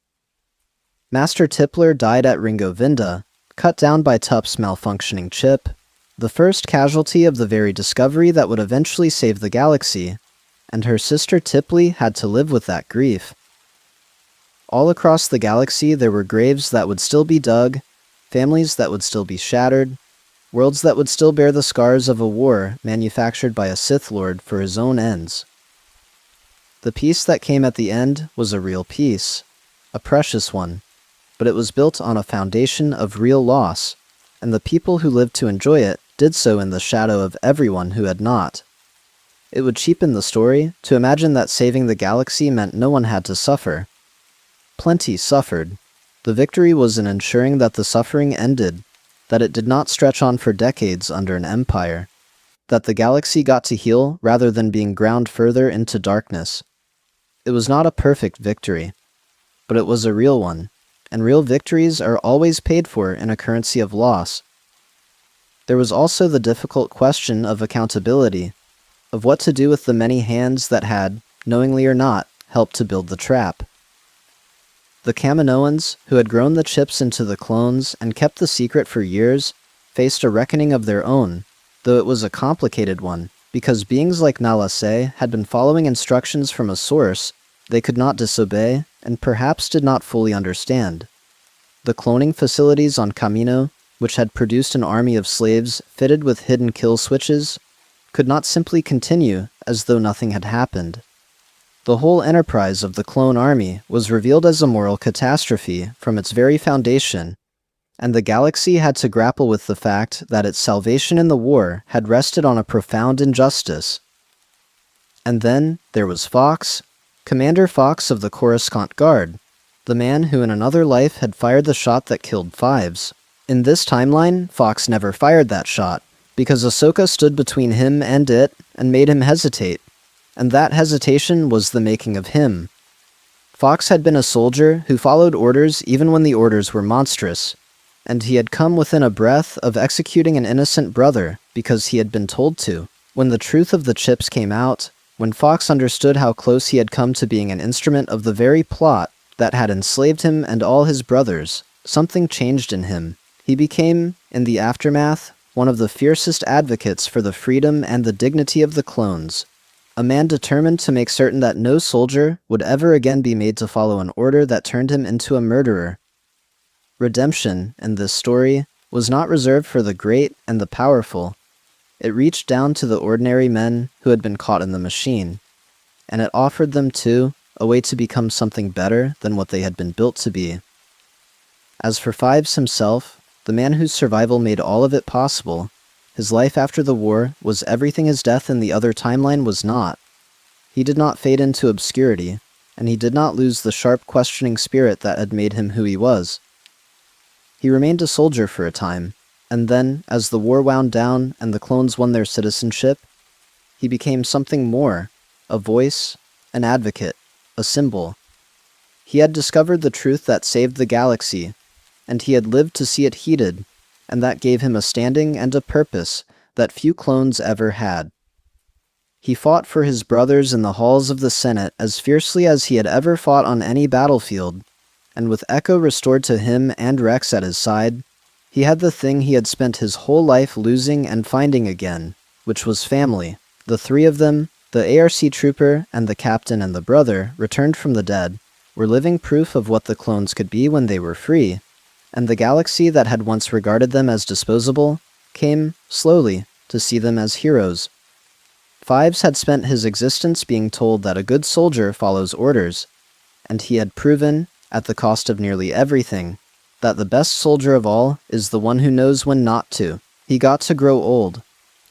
A: Master Tippler died at Ringo Vinda, cut down by Tup's malfunctioning chip, the first casualty of the very discovery that would eventually save the galaxy, and her sister Tipley had to live with that grief. All across the galaxy there were graves that would still be dug, families that would still be shattered, worlds that would still bear the scars of a war manufactured by a Sith Lord for his own ends. The peace that came at the end was a real peace, a precious one, but it was built on a foundation of real loss, and the people who lived to enjoy it did so in the shadow of everyone who had not. It would cheapen the story to imagine that saving the galaxy meant no one had to suffer. Plenty suffered. The victory was in ensuring that the suffering ended, that it did not stretch on for decades under an empire, that the galaxy got to heal rather than being ground further into darkness. It was not a perfect victory, but it was a real one, and real victories are always paid for in a currency of loss. There was also the difficult question of accountability, of what to do with the many hands that had, knowingly or not, helped to build the trap. The Kaminoans, who had grown the chips into the clones and kept the secret for years, faced a reckoning of their own, though it was a complicated one, because beings like Nala Se had been following instructions from a source they could not disobey and perhaps did not fully understand. The cloning facilities on Kamino, which had produced an army of slaves fitted with hidden kill switches, could not simply continue as though nothing had happened. The whole enterprise of the clone army was revealed as a moral catastrophe from its very foundation, and the galaxy had to grapple with the fact that its salvation in the war had rested on a profound injustice. And then there was Fox, Commander Fox of the Coruscant Guard, the man who in another life had fired the shot that killed Fives. In this timeline, Fox never fired that shot, because Ahsoka stood between him and it and made him hesitate, and that hesitation was the making of him. Fox had been a soldier who followed orders even when the orders were monstrous, and he had come within a breath of executing an innocent brother because he had been told to. When the truth of the chips came out, when Fox understood how close he had come to being an instrument of the very plot that had enslaved him and all his brothers, something changed in him. He became, in the aftermath, one of the fiercest advocates for the freedom and the dignity of the clones. a man determined to make certain that no soldier would ever again be made to follow an order that turned him into a murderer. Redemption, in this story, was not reserved for the great and the powerful. It reached down to the ordinary men who had been caught in the machine, and it offered them, too, a way to become something better than what they had been built to be. As for Fives himself, the man whose survival made all of it possible, his life after the war was everything his death in the other timeline was not. He did not fade into obscurity, and he did not lose the sharp questioning spirit that had made him who he was. He remained a soldier for a time, and then, as the war wound down and the clones won their citizenship, he became something more, a voice, an advocate, a symbol. He had discovered the truth that saved the galaxy, and he had lived to see it heeded, and that gave him a standing and a purpose that few clones ever had. He fought for his brothers in the halls of the Senate as fiercely as he had ever fought on any battlefield, and with Echo restored to him and Rex at his side, he had the thing he had spent his whole life losing and finding again, which was family. The three of them, the ARC trooper and the captain and the brother, returned from the dead, were living proof of what the clones could be when they were free, and the galaxy that had once regarded them as disposable came, slowly, to see them as heroes. Fives had spent his existence being told that a good soldier follows orders, and he had proven, at the cost of nearly everything, that the best soldier of all is the one who knows when not to. He got to grow old.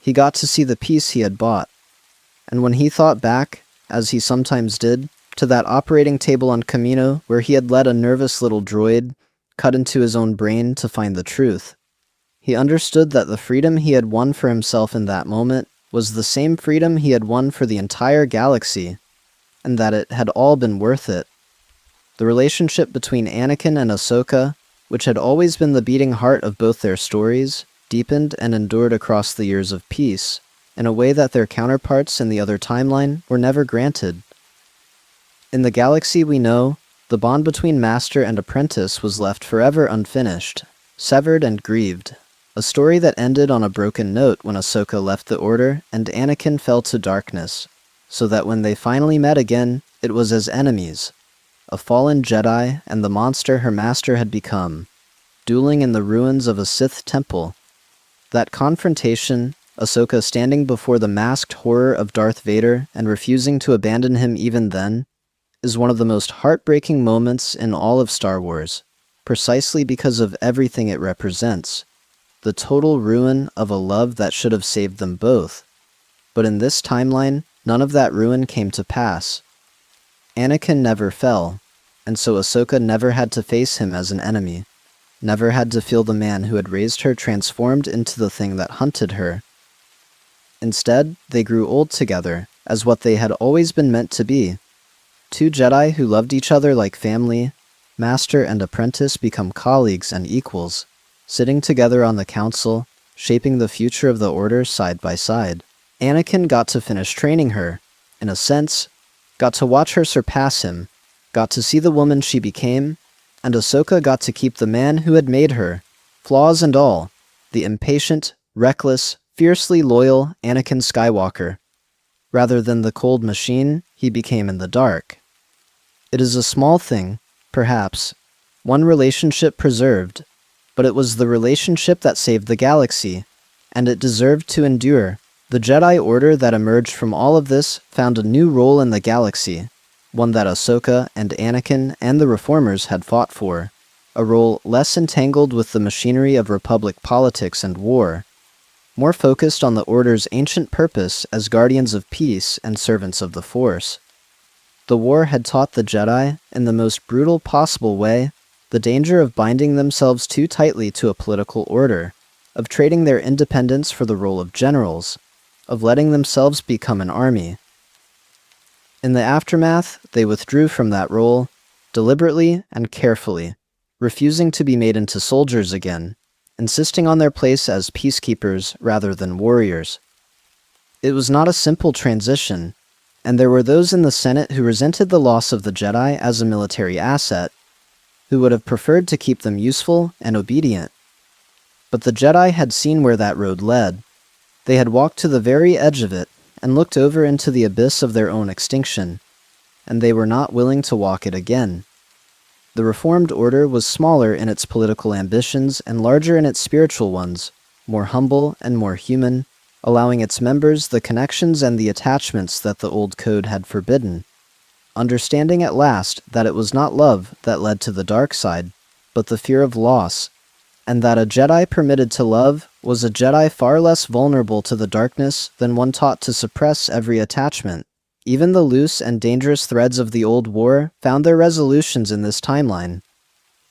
A: He got to see the peace he had bought. And when he thought back, as he sometimes did, to that operating table on Camino where he had let a nervous little droid cut into his own brain to find the truth, he understood that the freedom he had won for himself in that moment was the same freedom he had won for the entire galaxy, and that it had all been worth it. The relationship between Anakin and Ahsoka, which had always been the beating heart of both their stories, deepened and endured across the years of peace, in a way that their counterparts in the other timeline were never granted. In the galaxy we know, the bond between master and apprentice was left forever unfinished, severed and grieved, a story that ended on a broken note when Ahsoka left the Order and Anakin fell to darkness, so that when they finally met again, it was as enemies, a fallen Jedi and the monster her master had become, dueling in the ruins of a Sith temple. That confrontation, Ahsoka standing before the masked horror of Darth Vader and refusing to abandon him even then, is one of the most heartbreaking moments in all of Star Wars, precisely because of everything it represents, the total ruin of a love that should have saved them both. But in this timeline, none of that ruin came to pass. Anakin never fell, and so Ahsoka never had to face him as an enemy, never had to feel the man who had raised her transformed into the thing that hunted her. Instead, they grew old together, as what they had always been meant to be. Two Jedi who loved each other like family, master and apprentice become colleagues and equals, sitting together on the council, shaping the future of the Order side by side. Anakin got to finish training her, in a sense, got to watch her surpass him, got to see the woman she became, and Ahsoka got to keep the man who had made her, flaws and all, the impatient, reckless, fiercely loyal Anakin Skywalker, rather than the cold machine he became in the dark. It is a small thing, perhaps, one relationship preserved, but it was the relationship that saved the galaxy, and it deserved to endure. The Jedi Order that emerged from all of this found a new role in the galaxy, one that Ahsoka and Anakin and the Reformers had fought for, a role less entangled with the machinery of Republic politics and war, more focused on the Order's ancient purpose as guardians of peace and servants of the Force. The war had taught the Jedi, in the most brutal possible way, the danger of binding themselves too tightly to a political order, of trading their independence for the role of generals, of letting themselves become an army. In the aftermath, they withdrew from that role, deliberately and carefully, refusing to be made into soldiers again, insisting on their place as peacekeepers rather than warriors. It was not a simple transition, and there were those in the Senate who resented the loss of the Jedi as a military asset, who would have preferred to keep them useful and obedient. But the Jedi had seen where that road led. They had walked to the very edge of it, and looked over into the abyss of their own extinction, and they were not willing to walk it again. The Reformed Order was smaller in its political ambitions and larger in its spiritual ones, more humble and more human, allowing its members the connections and the attachments that the old code had forbidden, understanding at last that it was not love that led to the dark side, but the fear of loss, and that a Jedi permitted to love was a Jedi far less vulnerable to the darkness than one taught to suppress every attachment. Even the loose and dangerous threads of the old war found their resolutions in this timeline.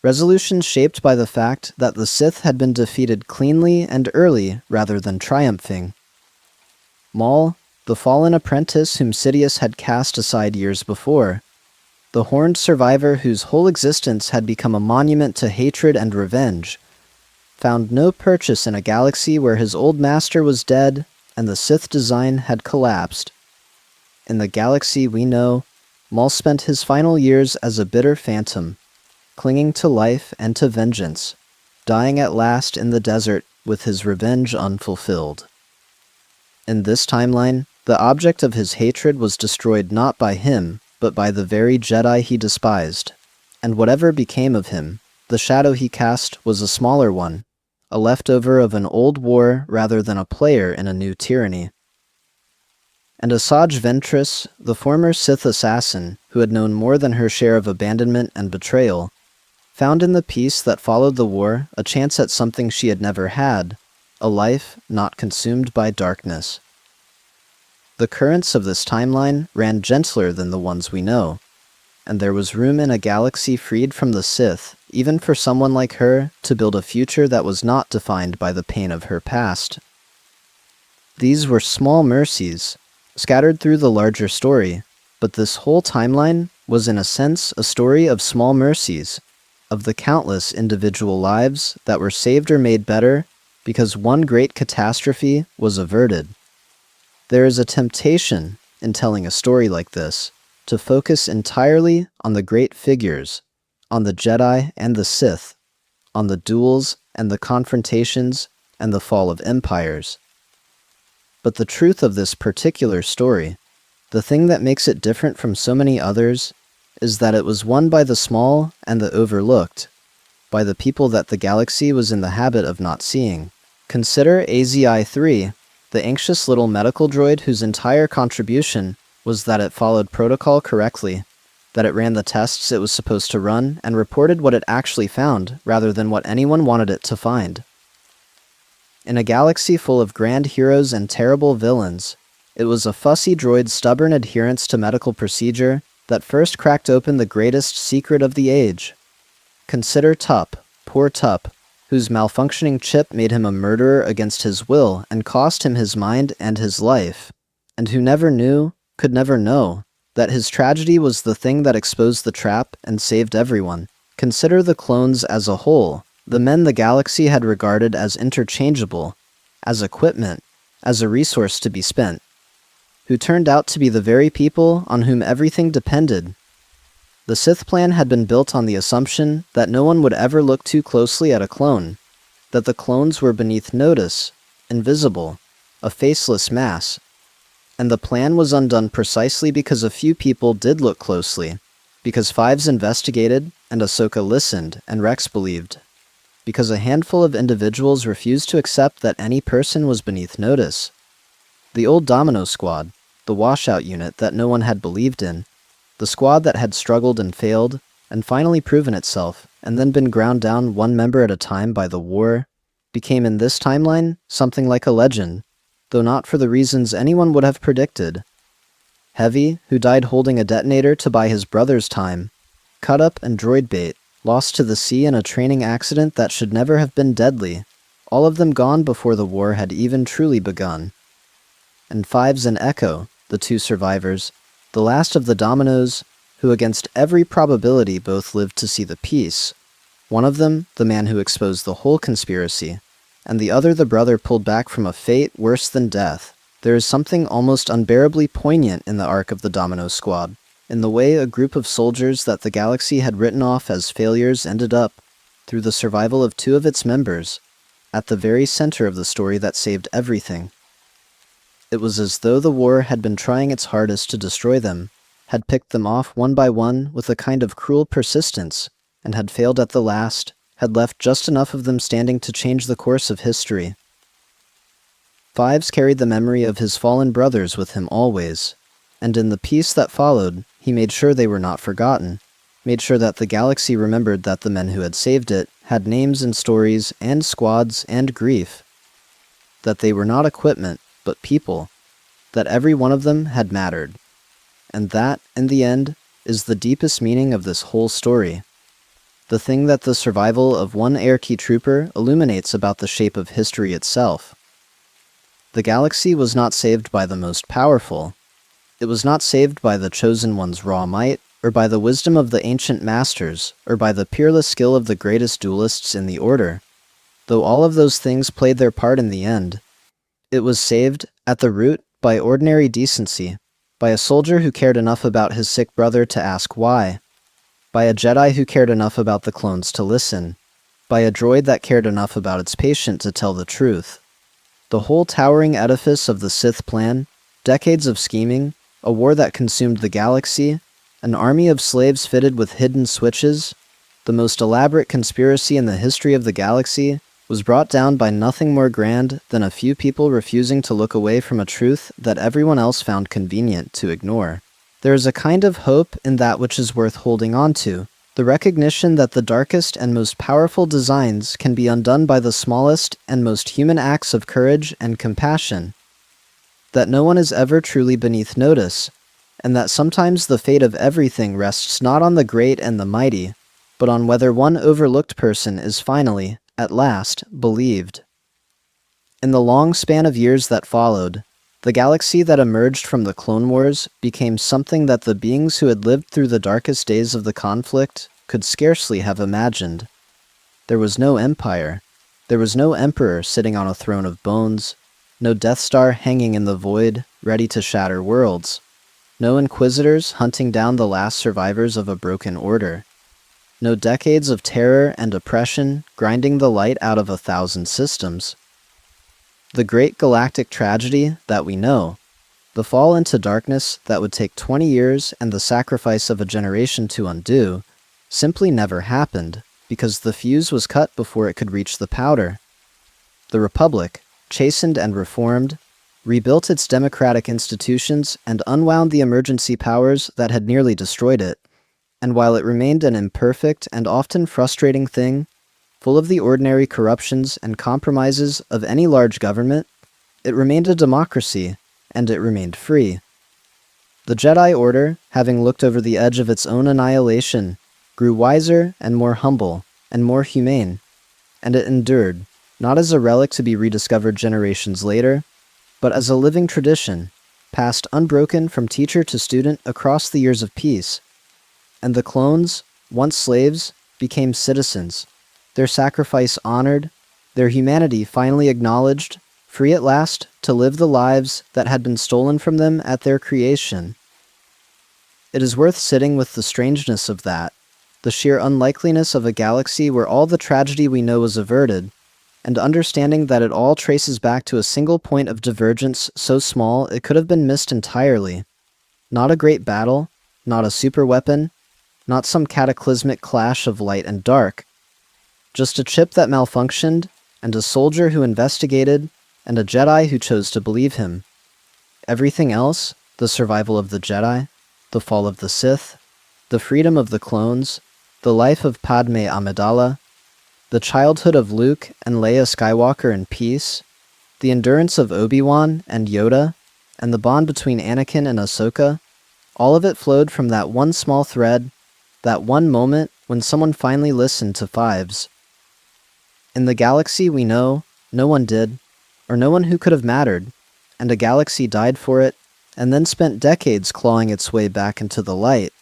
A: Resolutions shaped by the fact that the Sith had been defeated cleanly and early rather than triumphing. Maul, the fallen apprentice whom Sidious had cast aside years before, the horned survivor whose whole existence had become a monument to hatred and revenge, found no purchase in a galaxy where his old master was dead and the Sith design had collapsed. In the galaxy we know, Maul spent his final years as a bitter phantom, clinging to life and to vengeance, dying at last in the desert with his revenge unfulfilled. In this timeline, the object of his hatred was destroyed not by him, but by the very Jedi he despised, and whatever became of him, the shadow he cast was a smaller one, a leftover of an old war rather than a player in a new tyranny. And Asajj Ventress, the former Sith assassin who had known more than her share of abandonment and betrayal, found in the peace that followed the war a chance at something she had never had, a life not consumed by darkness. The currents of this timeline ran gentler than the ones we know, and there was room in a galaxy freed from the Sith, even for someone like her, to build a future that was not defined by the pain of her past. These were small mercies, scattered through the larger story, but this whole timeline was in a sense a story of small mercies, of the countless individual lives that were saved or made better because one great catastrophe was averted. There is a temptation in telling a story like this to focus entirely on the great figures, on the Jedi and the Sith, on the duels and the confrontations and the fall of empires. But the truth of this particular story, the thing that makes it different from so many others, is that it was won by the small and the overlooked, by the people that the galaxy was in the habit of not seeing. Consider AZI-3, the anxious little medical droid whose entire contribution was that it followed protocol correctly, that it ran the tests it was supposed to run and reported what it actually found rather than what anyone wanted it to find. In a galaxy full of grand heroes and terrible villains, it was a fussy droid's stubborn adherence to medical procedure that first cracked open the greatest secret of the age. Consider Tup, poor Tup, whose malfunctioning chip made him a murderer against his will and cost him his mind and his life, and who never knew, could never know, that his tragedy was the thing that exposed the trap and saved everyone. Consider the clones as a whole, the men the galaxy had regarded as interchangeable, as equipment, as a resource to be spent, who turned out to be the very people on whom everything depended. The Sith plan had been built on the assumption that no one would ever look too closely at a clone, that the clones were beneath notice, invisible, a faceless mass, and the plan was undone precisely because a few people did look closely, because Fives investigated, and Ahsoka listened, and Rex believed, because a handful of individuals refused to accept that any person was beneath notice. The old Domino Squad, the washout unit that no one had believed in, the squad that had struggled and failed, and finally proven itself, and then been ground down one member at a time by the war, became in this timeline something like a legend, though not for the reasons anyone would have predicted. Heavy, who died holding a detonator to buy his brother's time, Cut Up and Droid Bait, lost to the sea in a training accident that should never have been deadly, all of them gone before the war had even truly begun. And Fives and Echo, the two survivors, the last of the Dominoes, who against every probability both lived to see the peace. One of them, the man who exposed the whole conspiracy, and the other the brother pulled back from a fate worse than death. There is something almost unbearably poignant in the arc of the Domino Squad, in the way a group of soldiers that the galaxy had written off as failures ended up, through the survival of two of its members, at the very center of the story that saved everything. It was as though the war had been trying its hardest to destroy them, had picked them off one by one with a kind of cruel persistence, and had failed at the last, had left just enough of them standing to change the course of history. Fives carried the memory of his fallen brothers with him always, and in the peace that followed, he made sure they were not forgotten, made sure that the galaxy remembered that the men who had saved it had names and stories and squads and grief, that they were not equipment, but people, that every one of them had mattered. And that, in the end, is the deepest meaning of this whole story. The thing that the survival of one Airkey trooper illuminates about the shape of history itself. The galaxy was not saved by the most powerful. It was not saved by the Chosen One's raw might, or by the wisdom of the ancient masters, or by the peerless skill of the greatest duelists in the Order. Though all of those things played their part in the end, it was saved, at the root, by ordinary decency, by a soldier who cared enough about his sick brother to ask why, by a Jedi who cared enough about the clones to listen, by a droid that cared enough about its patient to tell the truth. The whole towering edifice of the Sith plan, decades of scheming, a war that consumed the galaxy, an army of slaves fitted with hidden switches, the most elaborate conspiracy in the history of the galaxy, was brought down by nothing more grand than a few people refusing to look away from a truth that everyone else found convenient to ignore. There is a kind of hope in that which is worth holding on to, the recognition that the darkest and most powerful designs can be undone by the smallest and most human acts of courage and compassion, that no one is ever truly beneath notice, and that sometimes the fate of everything rests not on the great and the mighty, but on whether one overlooked person is finally, at last, believed. In the long span of years that followed, the galaxy that emerged from the Clone Wars became something that the beings who had lived through the darkest days of the conflict could scarcely have imagined. There was no empire. There was no emperor sitting on a throne of bones, no Death Star hanging in the void, ready to shatter worlds, no inquisitors hunting down the last survivors of a broken order, no decades of terror and oppression grinding the light out of 1,000 systems. The great galactic tragedy that we know, the fall into darkness that would take 20 years and the sacrifice of a generation to undo, simply never happened because the fuse was cut before it could reach the powder. The Republic, chastened and reformed, rebuilt its democratic institutions and unwound the emergency powers that had nearly destroyed it. And while it remained an imperfect and often frustrating thing, full of the ordinary corruptions and compromises of any large government, it remained a democracy, and it remained free. The Jedi Order, having looked over the edge of its own annihilation, grew wiser and more humble and more humane, and it endured, not as a relic to be rediscovered generations later, but as a living tradition, passed unbroken from teacher to student across the years of peace. And the clones, once slaves, became citizens, their sacrifice honored, their humanity finally acknowledged, free at last to live the lives that had been stolen from them at their creation. It is worth sitting with the strangeness of that, the sheer unlikeliness of a galaxy where all the tragedy we know was averted, and understanding that it all traces back to a single point of divergence so small it could have been missed entirely. Not a great battle, not a superweapon, not some cataclysmic clash of light and dark. Just a chip that malfunctioned, and a soldier who investigated, and a Jedi who chose to believe him. Everything else, the survival of the Jedi, the fall of the Sith, the freedom of the clones, the life of Padme Amidala, the childhood of Luke and Leia Skywalker in peace, the endurance of Obi-Wan and Yoda, and the bond between Anakin and Ahsoka, all of it flowed from that one small thread, that one moment when someone finally listened to Fives. In the galaxy we know, no one did, or no one who could have mattered, and a galaxy died for it, and then spent decades clawing its way back into the light.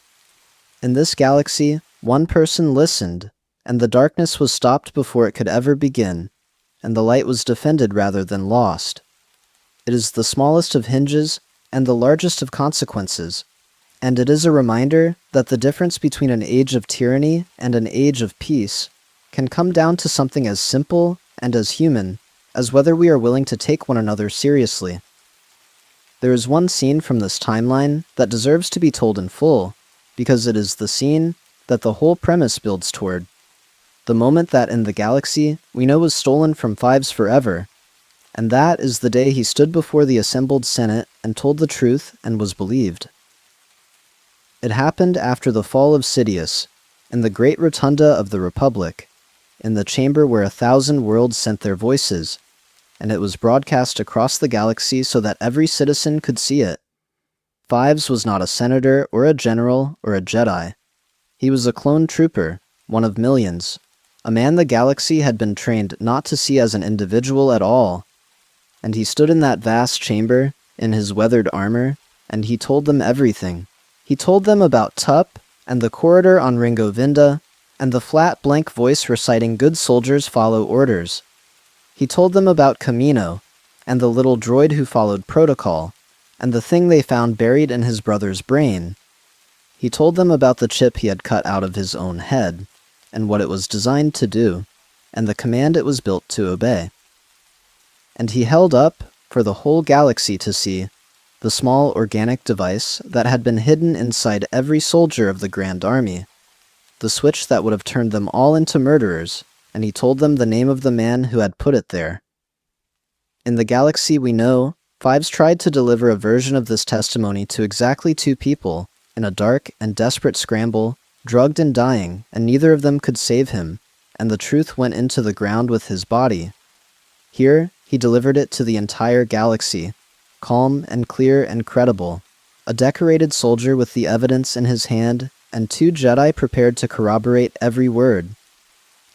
A: In this galaxy, one person listened, and the darkness was stopped before it could ever begin, and the light was defended rather than lost. It is the smallest of hinges and the largest of consequences, and it is a reminder that the difference between an age of tyranny and an age of peace can come down to something as simple and as human as whether we are willing to take one another seriously. There is one scene from this timeline that deserves to be told in full, because it is the scene that the whole premise builds toward. The moment that in the galaxy we know was stolen from Fives forever, and that is the day he stood before the assembled Senate and told the truth and was believed. It happened after the fall of Sidious, in the great rotunda of the Republic, in the chamber where 1,000 worlds sent their voices, and it was broadcast across the galaxy so that every citizen could see it. Fives was not a senator or a general or a Jedi. He was a clone trooper, one of millions, a man the galaxy had been trained not to see as an individual at all. And he stood in that vast chamber, in his weathered armor, and he told them everything. He told them about Tup, and the corridor on Ringo Vinda, and the flat blank voice reciting good soldiers follow orders. He told them about Camino, and the little droid who followed protocol, and the thing they found buried in his brother's brain. He told them about the chip he had cut out of his own head, and what it was designed to do, and the command it was built to obey. And he held up, for the whole galaxy to see, the small organic device that had been hidden inside every soldier of the Grand Army, the switch that would have turned them all into murderers, and he told them the name of the man who had put it there. In the galaxy we know, Fives tried to deliver a version of this testimony to exactly 2 people, in a dark and desperate scramble, drugged and dying, and neither of them could save him, and the truth went into the ground with his body. Here, he delivered it to the entire galaxy, calm and clear and credible, a decorated soldier with the evidence in his hand, and 2 Jedi prepared to corroborate every word.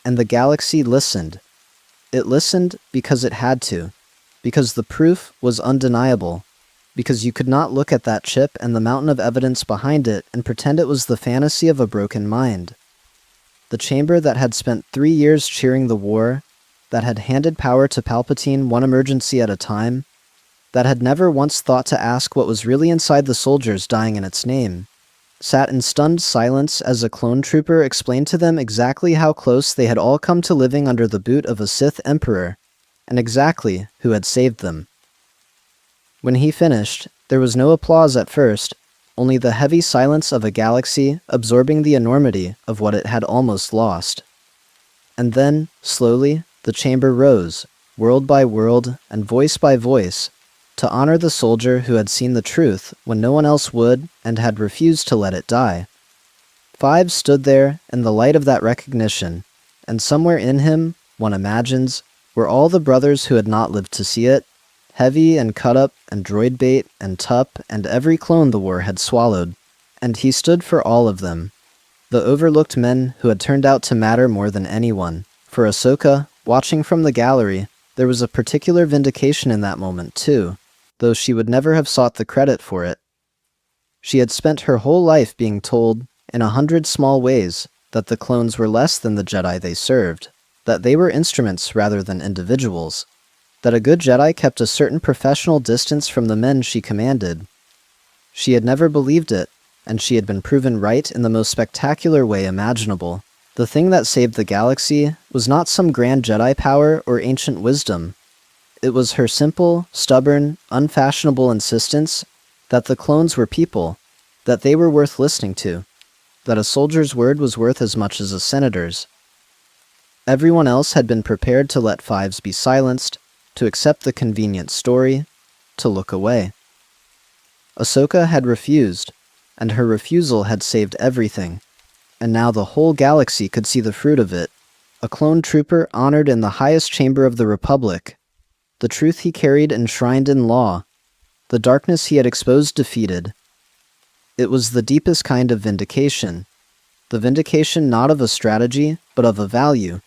A: And the galaxy listened. It listened because it had to, because the proof was undeniable, because you could not look at that chip and the mountain of evidence behind it and pretend it was the fantasy of a broken mind. The chamber that had spent 3 years cheering the war, that had handed power to Palpatine one emergency at a time, that had never once thought to ask what was really inside the soldiers dying in its name, sat in stunned silence as a clone trooper explained to them exactly how close they had all come to living under the boot of a Sith Emperor, and exactly who had saved them. When he finished, there was no applause at first, only the heavy silence of a galaxy absorbing the enormity of what it had almost lost. And then, slowly, the chamber rose, world by world and voice by voice, to honor the soldier who had seen the truth when no one else would and had refused to let it die. Fives stood there in the light of that recognition, and somewhere in him, one imagines, were all the brothers who had not lived to see it, heavy and cut up and droid bait and Tup and every clone the war had swallowed, and he stood for all of them, the overlooked men who had turned out to matter more than anyone. For Ahsoka, watching from the gallery, there was a particular vindication in that moment too, though she would never have sought the credit for it. She had spent her whole life being told, in 100 small ways, that the clones were less than the Jedi they served, that they were instruments rather than individuals, that a good Jedi kept a certain professional distance from the men she commanded. She had never believed it, and she had been proven right in the most spectacular way imaginable. The thing that saved the galaxy was not some grand Jedi power or ancient wisdom. It was her simple, stubborn, unfashionable insistence that the clones were people, that they were worth listening to, that a soldier's word was worth as much as a senator's. Everyone else had been prepared to let Fives be silenced, to accept the convenient story, to look away. Ahsoka had refused, and her refusal had saved everything, and now the whole galaxy could see the fruit of it, a clone trooper honored in the highest chamber of the Republic, the truth he carried enshrined in law, the darkness he had exposed defeated. It was the deepest kind of vindication, the vindication not of a strategy, but of a value,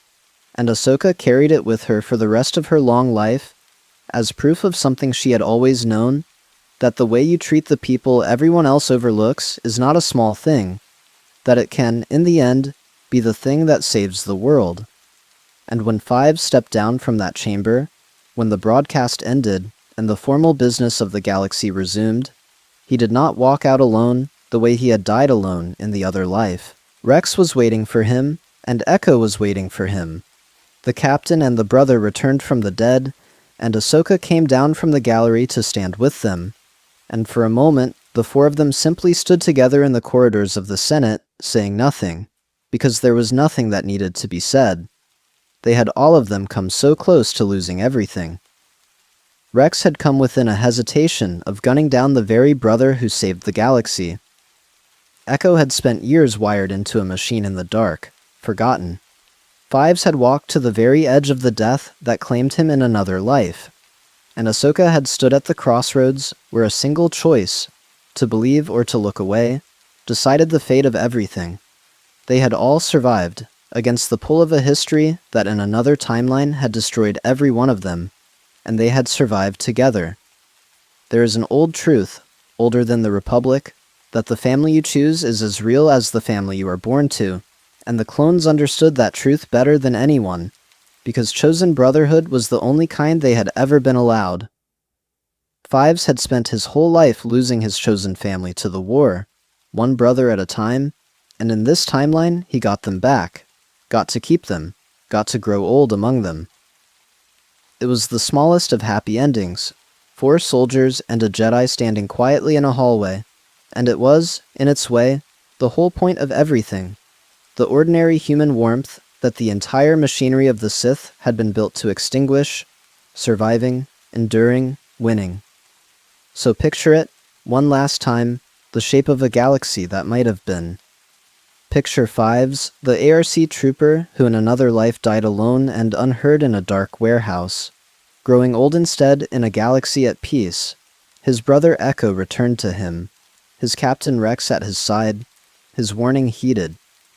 A: and Ahsoka carried it with her for the rest of her long life, as proof of something she had always known, that the way you treat the people everyone else overlooks is not a small thing, that it can, in the end, be the thing that saves the world. And when Fives stepped down from that chamber, when the broadcast ended and the formal business of the galaxy resumed, he did not walk out alone the way he had died alone in the other life. Rex was waiting for him, and Echo was waiting for him. The captain and the brother returned from the dead, and Ahsoka came down from the gallery to stand with them. And for a moment, the four of them simply stood together in the corridors of the Senate, saying nothing, because there was nothing that needed to be said. They had all of them come so close to losing everything. Rex had come within a hesitation of gunning down the very brother who saved the galaxy. Echo had spent years wired into a machine in the dark, forgotten. Fives had walked to the very edge of the death that claimed him in another life. And Ahsoka had stood at the crossroads where a single choice, to believe or to look away, decided the fate of everything. They had all survived, against the pull of a history that in another timeline had destroyed every one of them, and they had survived together. There is an old truth, older than the Republic, that the family you choose is as real as the family you are born to, and the clones understood that truth better than anyone, because chosen brotherhood was the only kind they had ever been allowed. Fives had spent his whole life losing his chosen family to the war, one brother at a time, and in this timeline he got them back, got to keep them, got to grow old among them. It was the smallest of happy endings, 4 soldiers and a Jedi standing quietly in a hallway, and it was, in its way, the whole point of everything, the ordinary human warmth that the entire machinery of the Sith had been built to extinguish, surviving, enduring, winning. So picture it, one last time, the shape of a galaxy that might have been. Picture Fives, the ARC trooper who in another life died alone and unheard in a dark warehouse, growing old instead in a galaxy at peace. His brother Echo returned to him, his Captain Rex at his side, his warning heeded,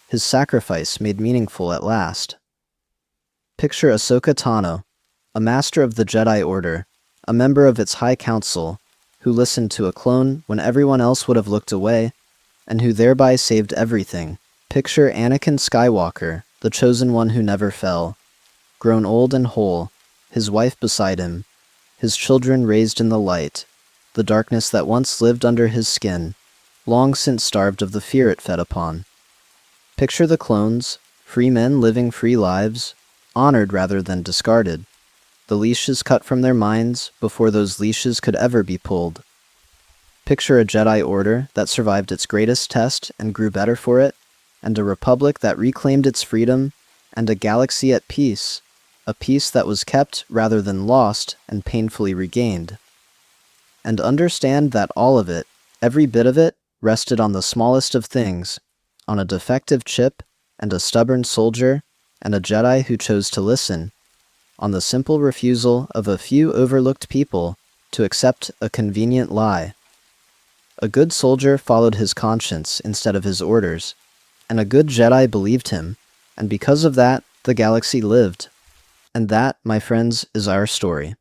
A: his sacrifice made meaningful at last. Picture Ahsoka Tano, a master of the Jedi Order, a member of its High Council, who listened to a clone when everyone else would have looked away, and who thereby saved everything. Picture Anakin Skywalker, the chosen one who never fell, grown old and whole, his wife beside him, his children raised in the light, the darkness that once lived under his skin, long since starved of the fear it fed upon. Picture the clones, free men living free lives, honored rather than discarded, the leashes cut from their minds before those leashes could ever be pulled. Picture a Jedi Order that survived its greatest test and grew better for it, and a Republic that reclaimed its freedom, and a galaxy at peace, a peace that was kept rather than lost and painfully regained. And understand that all of it, every bit of it, rested on the smallest of things, on a defective chip, and a stubborn soldier, and a Jedi who chose to listen, on the simple refusal of a few overlooked people to accept a convenient lie. A good soldier followed his conscience instead of his orders, and a good Jedi believed him, and because of that, the galaxy lived. And that, my friends, is our story.